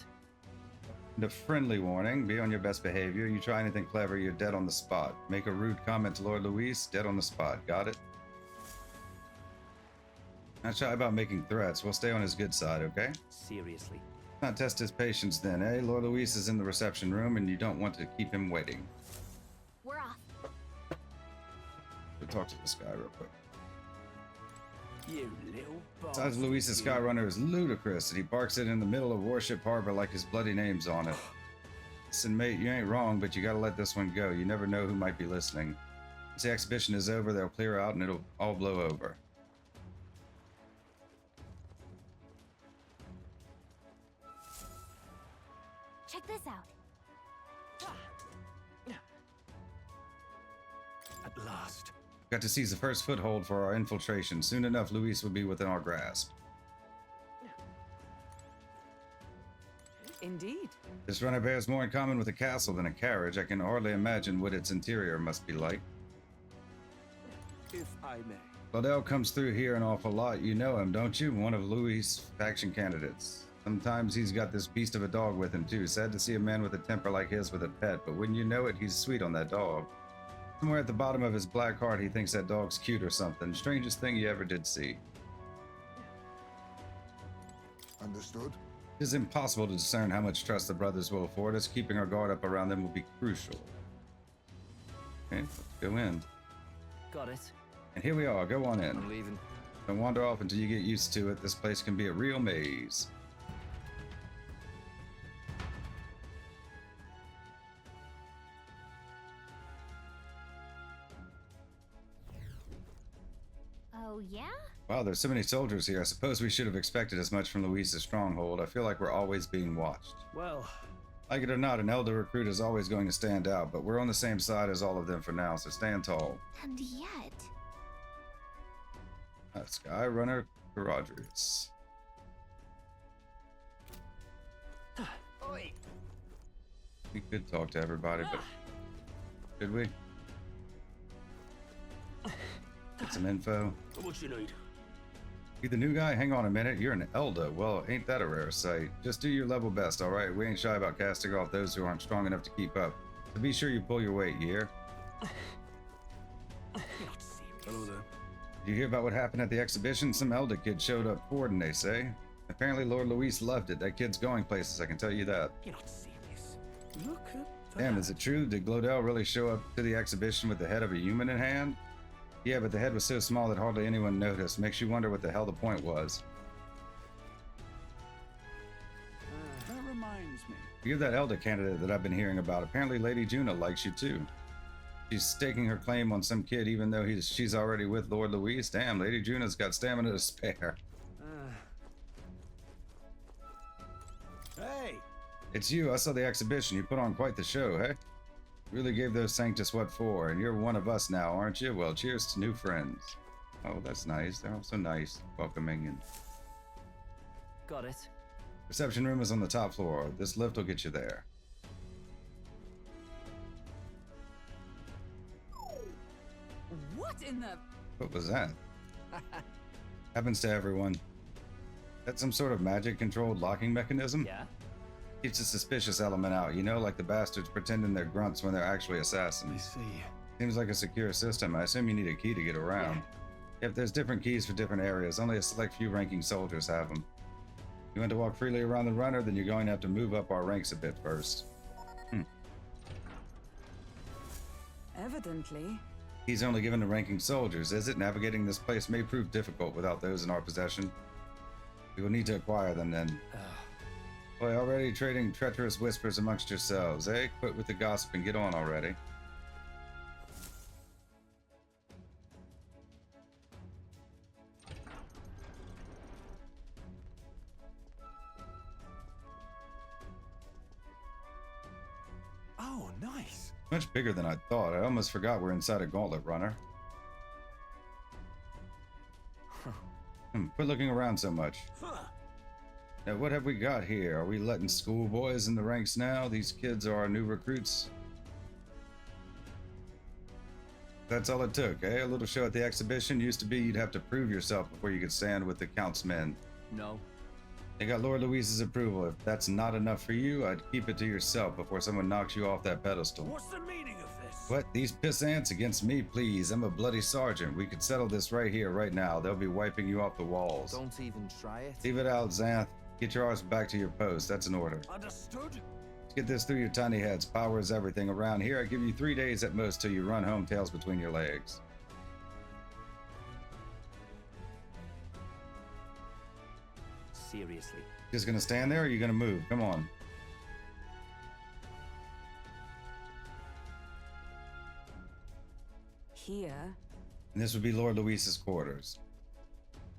And a friendly warning, be on your best behavior. You try anything clever, you're dead on the spot. Make a rude comment to Lord Luis, dead on the spot. Got it? Not shy about making threats. We'll stay on his good side, okay? Seriously. Not test his patience then, eh? Lord Luis is in the reception room and you don't want to keep him waiting. We're off. We'll talk to this guy real quick. You little Size bastard. of Luis's Skyrunner is ludicrous, and he parks it in the middle of Warship Harbor like his bloody name's on it. Listen, mate, you ain't wrong, but you gotta let this one go. You never know who might be listening. Once the exhibition is over, they'll clear out and it'll all blow over. Check this out. At last. Got to seize the first foothold for our infiltration. Soon enough, Luis will be within our grasp. Indeed. This runner bears more in common with a castle than a carriage. I can hardly imagine what its interior must be like. If I may. Glodell comes through here an awful lot. You know him, don't you? One of Louis' faction candidates. Sometimes he's got this beast of a dog with him, too. Sad to see a man with a temper like his with a pet, but wouldn't you know it, he's sweet on that dog. Somewhere at the bottom of his black heart, he thinks that dog's cute or something. Strangest thing you ever did see. Understood. It is impossible to discern how much trust the brothers will afford us. Keeping our guard up around them will be crucial. Okay, let's go in. Got it. And here we are. Go on in. I'm leaving. Don't wander off until you get used to it. This place can be a real maze. Oh, yeah? Wow, there's so many soldiers here. I suppose we should have expected as much from Luis's stronghold. I feel like we're always being watched. Well, like it or not, an elder recruit is always going to stand out, but we're on the same side as all of them for now, so stand tall. And yet... Skyrunner Charadrius. We could talk to everybody, but should we? Get some info. What you need? You the new guy? Hang on a minute. You're an elder. Well, ain't that a rare sight? Just do your level best, all right? We ain't shy about casting off those who aren't strong enough to keep up. So be sure you pull your weight, you hear? hello there. Did you hear about what happened at the exhibition? Some elder kid showed up Forden, they say. Apparently Lord Luis loved it. That kid's going places, I can tell you that. You're not serious. Look at that. Damn, is it true? Did Glodell really show up to the exhibition with the head of a human in hand? Yeah, but the head was so small that hardly anyone noticed. Makes you wonder what the hell the point was. That reminds me. You're that elder candidate that I've been hearing about. Apparently Lady Juna likes you too. She's staking her claim on some kid even though she's already with Lord Luis. Damn, Lady Juna's got stamina to spare. Hey! It's you. I saw the exhibition. You put on quite the show, hey? Really gave those Sanctus what for, and you're one of us now, aren't you? Well, cheers to new friends. Oh, that's nice. They're all so nice, welcoming, and... Got it. Reception room is on the top floor. This lift will get you there. What in the... What was that? Happens to everyone. That's some sort of magic-controlled locking mechanism? Yeah. Keeps the suspicious element out, you know, like the bastards pretending they're grunts when they're actually assassins. I see. Seems like a secure system. I assume you need a key to get around. If there's different keys for different areas, only a select few ranking soldiers have them. You want to walk freely around the runner, then you're going to have to move up our ranks a bit first. Evidently. He's only given to ranking soldiers, is it? Navigating this place may prove difficult without those in our possession. We will need to acquire them then. Boy, already trading treacherous whispers amongst yourselves, eh? Quit with the gossip and get on already. Oh, nice. Much bigger than I thought. I almost forgot we're inside a gauntlet runner. Quit looking around so much. Now, what have we got here? Are we letting schoolboys in the ranks now? These kids are our new recruits. That's all it took, eh? A little show at the exhibition. Used to be you'd have to prove yourself before you could stand with the Count's men. No. They got Lord Luis's approval. If that's not enough for you, I'd keep it to yourself before someone knocks you off that pedestal. What's the meaning of this? What? These piss ants against me, please. I'm a bloody sergeant. We could settle this right here, right now. They'll be wiping you off the walls. Don't even try it. Leave it out, Xanth. Get your arse back to your post. That's an order. Understood? Let's get this through your tiny heads. Power is everything around here. I give you 3 days at most till you run home, tails between your legs. Seriously. Just gonna stand there, or are you gonna move? Come on. Here? And this would be Lord Luis's quarters.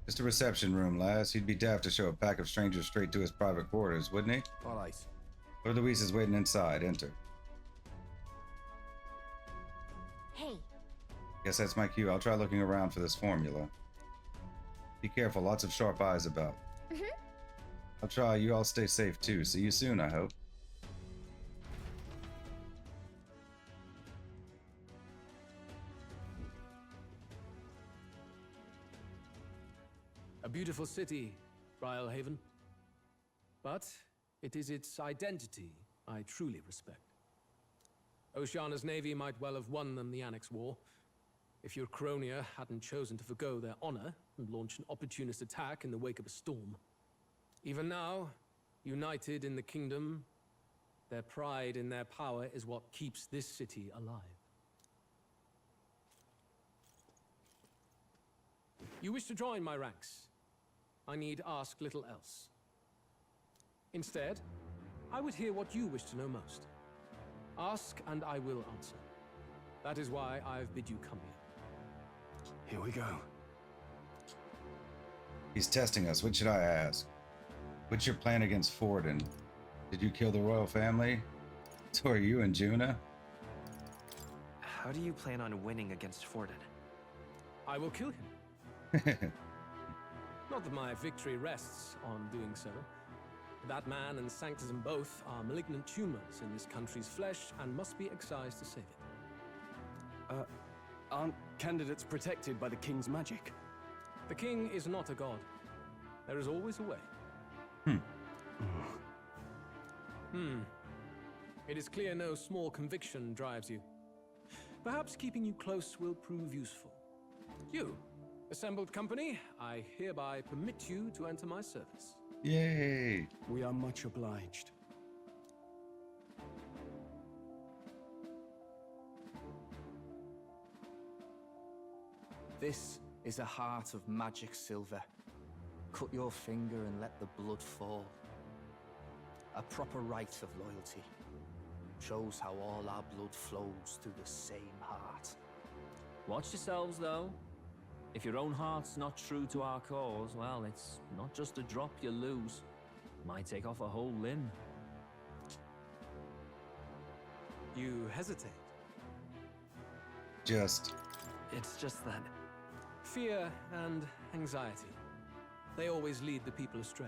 Just a reception room, lass. He'd be daft to show a pack of strangers straight to his private quarters, wouldn't he? All right. Lord Luis is waiting inside. Enter. Hey. Guess that's my cue. I'll try looking around for this formula. Be careful. Lots of sharp eyes about. I'll try. You all stay safe, too. See you soon, I hope. A beautiful city, BrileHaven. But it is its identity I truly respect. Oceana's navy might well have won them the Annex War, if Ukrainia hadn't chosen to forgo their honor and launch an opportunist attack in the wake of a storm. Even now, united in the kingdom, their pride in their power is what keeps this city alive. You wish to join my ranks. I need ask little else. Instead, I would hear what you wish to know most. Ask and I will answer. That is why I've bid you come here. Here we go. He's testing us. What should I ask? What's your plan against Forden? Did you kill the royal family? So are you and Juna? How do you plan on winning against Forden? I will kill him. Not that my victory rests on doing so. That man and Sanctism both are malignant tumors in this country's flesh and must be excised to save it. Aren't candidates protected by the king's magic? The king is not a god. There is always a way. It is clear no small conviction drives you. Perhaps keeping you close will prove useful. You, assembled company, I hereby permit you to enter my service. Yay! We are much obliged. This is a heart of magic silver. Cut your finger and let the blood fall. A proper rite of loyalty. Shows how all our blood flows through the same heart. Watch yourselves, though. If your own heart's not true to our cause, well, it's not just a drop you lose. It might take off a whole limb. You hesitate. It's just that... Fear and anxiety. They always lead the people astray.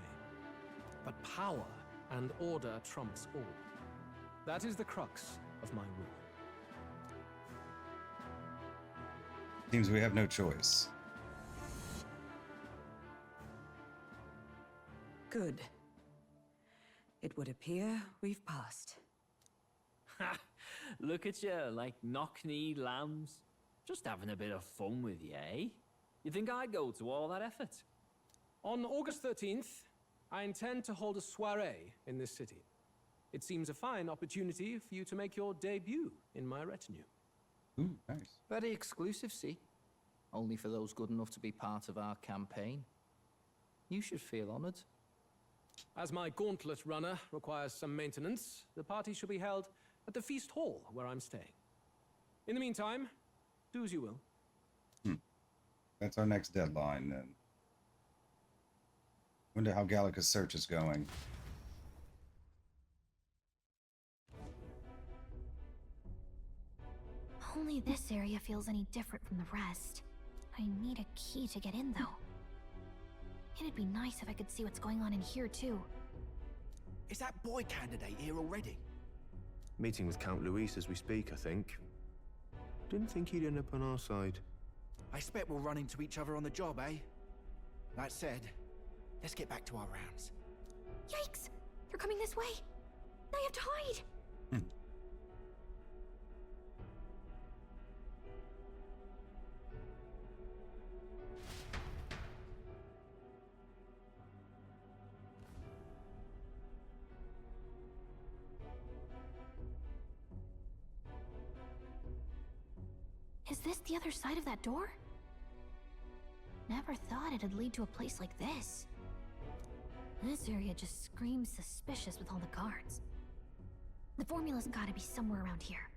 But power and order trumps all. That is the crux of my rule. Seems we have no choice. Good. It would appear we've passed. Ha! Look at you, like knock-kneed lambs. Just having a bit of fun with you, eh? You think I'd go to all that effort? On August 13th, I intend to hold a soiree in this city. It seems a fine opportunity for you to make your debut in my retinue. Ooh, nice. Very exclusive, see? Only for those good enough to be part of our campaign. You should feel honored. As my gauntlet runner requires some maintenance, the party shall be held at the feast hall where I'm staying. In the meantime, do as you will. That's our next deadline, then. Wonder how Gallica's search is going. Only this area feels any different from the rest. I need a key to get in, though. It'd be nice if I could see what's going on in here, too. Is that boy candidate here already? Meeting with Count Luis as we speak, I think. Didn't think he'd end up on our side. I expect we'll run into each other on the job, eh? That said, let's get back to our rounds. Yikes! They're coming this way! I have to hide! Is this the other side of that door? Never thought it'd lead to a place like this. This area just screams suspicious with all the guards. The formula's gotta be somewhere around here.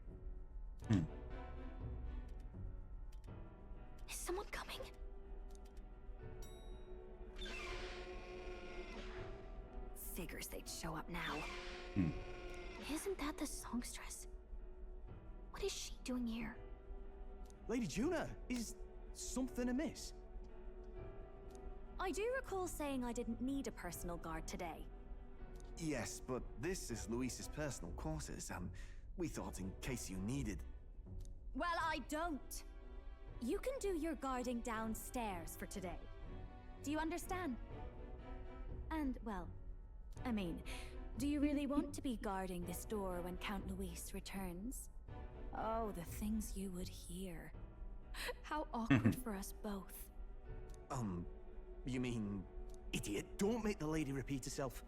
Is someone coming? Figures they'd show up now. Isn't that the songstress? What is she doing here? Lady Juna, is something amiss? I do recall saying I didn't need a personal guard today. Yes, but this is Luis's personal quarters, and we thought in case you needed... Well, I don't. You can do your guarding downstairs for today. Do you understand? And, well, I mean, do you really want to be guarding this door when Count Luis returns? Oh, the things you would hear. How awkward for us both. You mean... Idiot, don't make the lady repeat herself.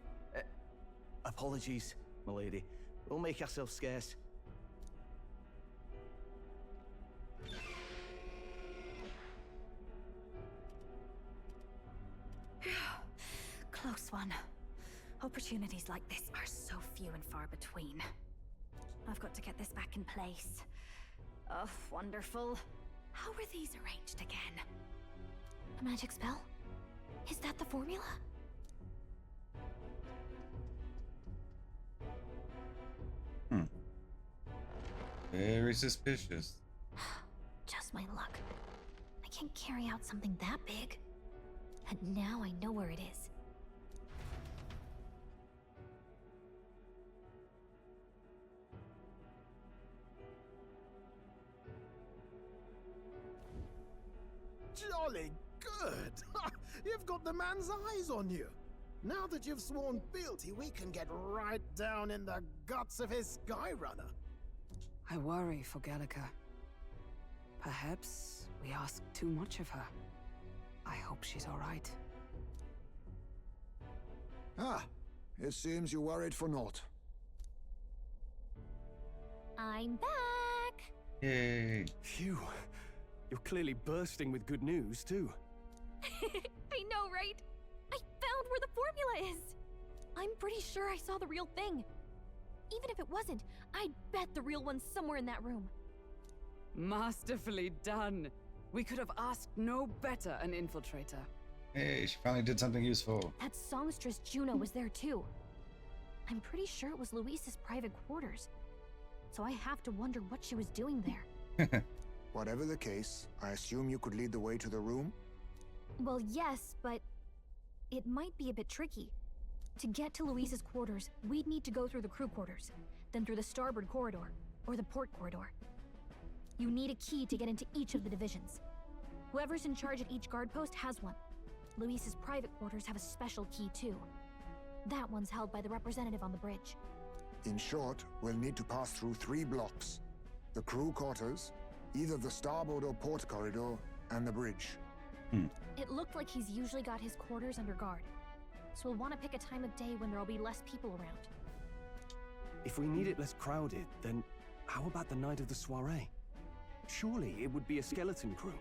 Apologies, my lady. We'll make ourselves scarce. Close one. Opportunities like this are so few and far between. I've got to get this back in place. Oh, wonderful. How were these arranged again? A magic spell? Is that the formula? Very suspicious. Just my luck. I can't carry out something that big. And now I know where it is. Jolly good! You've got the man's eyes on you. Now that you've sworn fealty, we can get right down in the guts of his Skyrunner. I worry for Gallica. Perhaps we ask too much of her. I hope she's all right. It seems you worried for naught. I'm back! Yay. Phew. You're clearly bursting with good news, too. I know, right? I found where the formula is! I'm pretty sure I saw the real thing. Even if it wasn't, I'd bet the real one's somewhere in that room. Masterfully done. We could have asked no better an infiltrator. Hey, she finally did something useful. That songstress Juno was there too. I'm pretty sure it was Luis's private quarters. So I have to wonder what she was doing there. Whatever the case, I assume you could lead the way to the room? Well, yes, but it might be a bit tricky. To get to Luis's quarters, we'd need to go through the crew quarters, then through the starboard corridor, or the port corridor. You need a key to get into each of the divisions. Whoever's in charge at each guard post has one. Luis's private quarters have a special key too. That one's held by the representative on the bridge. In short, we'll need to pass through 3 blocks. The crew quarters, either the starboard or port corridor, and the bridge. It looked like he's usually got his quarters under guard. So we'll want to pick a time of day when there'll be less people around. If we need it less crowded, then how about the night of the soiree? Surely it would be a skeleton crew.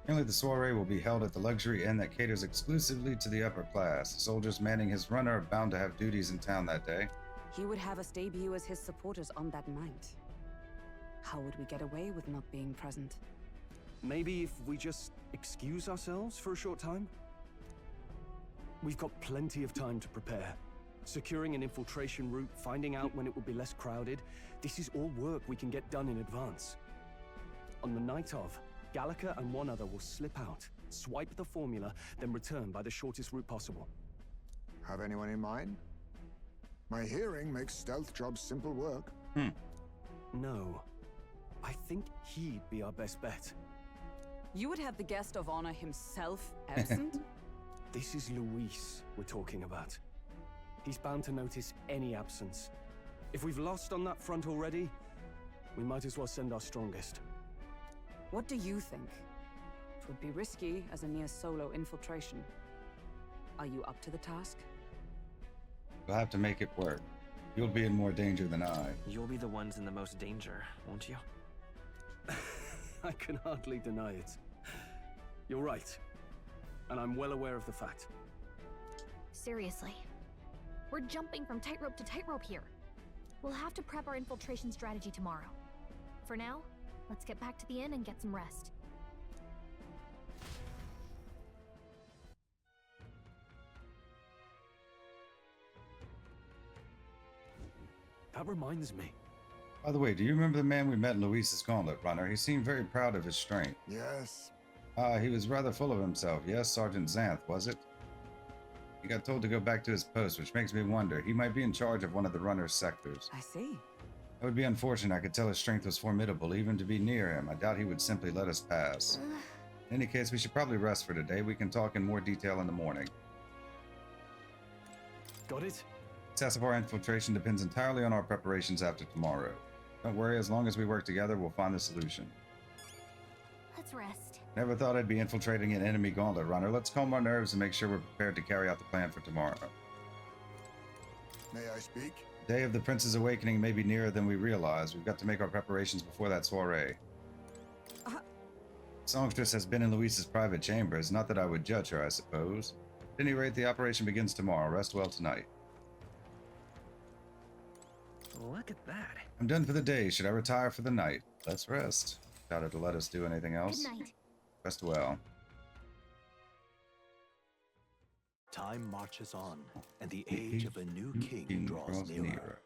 Apparently the soiree will be held at the luxury inn that caters exclusively to the upper class. The soldiers manning his runner are bound to have duties in town that day. He would have us debut as his supporters on that night. How would we get away with not being present? Maybe if we just excuse ourselves for a short time? We've got plenty of time to prepare. Securing an infiltration route, finding out when it will be less crowded, this is all work we can get done in advance. On the night of, Gallica and one other will slip out, Swipe the formula, then return by the shortest route possible. Have anyone in mind? My hearing makes stealth jobs simple work. No. I think he'd be our best bet. You would have the guest of honor himself absent? This is Luis we're talking about. He's bound to notice any absence. If we've lost on that front already, we might as well send our strongest. What do you think? It would be risky as a near solo infiltration. Are you up to the task? We'll have to make it work. You'll be in more danger than I. You'll be the ones in the most danger, won't you? I can hardly deny it. You're right. And I'm well aware of the fact. Seriously. We're jumping from tightrope to tightrope here. We'll have to prep our infiltration strategy tomorrow. For now, let's get back to the inn and get some rest. That reminds me. By the way, do you remember the man we met in Luis's Gauntlet Runner? He seemed very proud of his strength. Yes. He was rather full of himself. Yes, Sergeant Xanth, was it? He got told to go back to his post, which makes me wonder. He might be in charge of one of the runner's sectors. I see. That would be unfortunate. I could tell his strength was formidable, even to be near him. I doubt he would simply let us pass. In any case, we should probably rest for today. We can talk in more detail in the morning. Got it? Success of our infiltration depends entirely on our preparations after tomorrow. Don't worry, as long as we work together, we'll find the solution. Let's rest. Never thought I'd be infiltrating an enemy gauntlet runner. Let's calm our nerves and make sure we're prepared to carry out the plan for tomorrow. May I speak? The day of the Prince's awakening may be nearer than we realize. We've got to make our preparations before that soiree. Sanctoress has been in Luis's private chambers. Not that I would judge her, I suppose. At any rate, the operation begins tomorrow. Rest well tonight. Look at that. I'm done for the day. Should I retire for the night? Let's rest. Doubt it'll let us do anything else. Good night. Rest well. Time marches on, and the age of a new king draws nearer.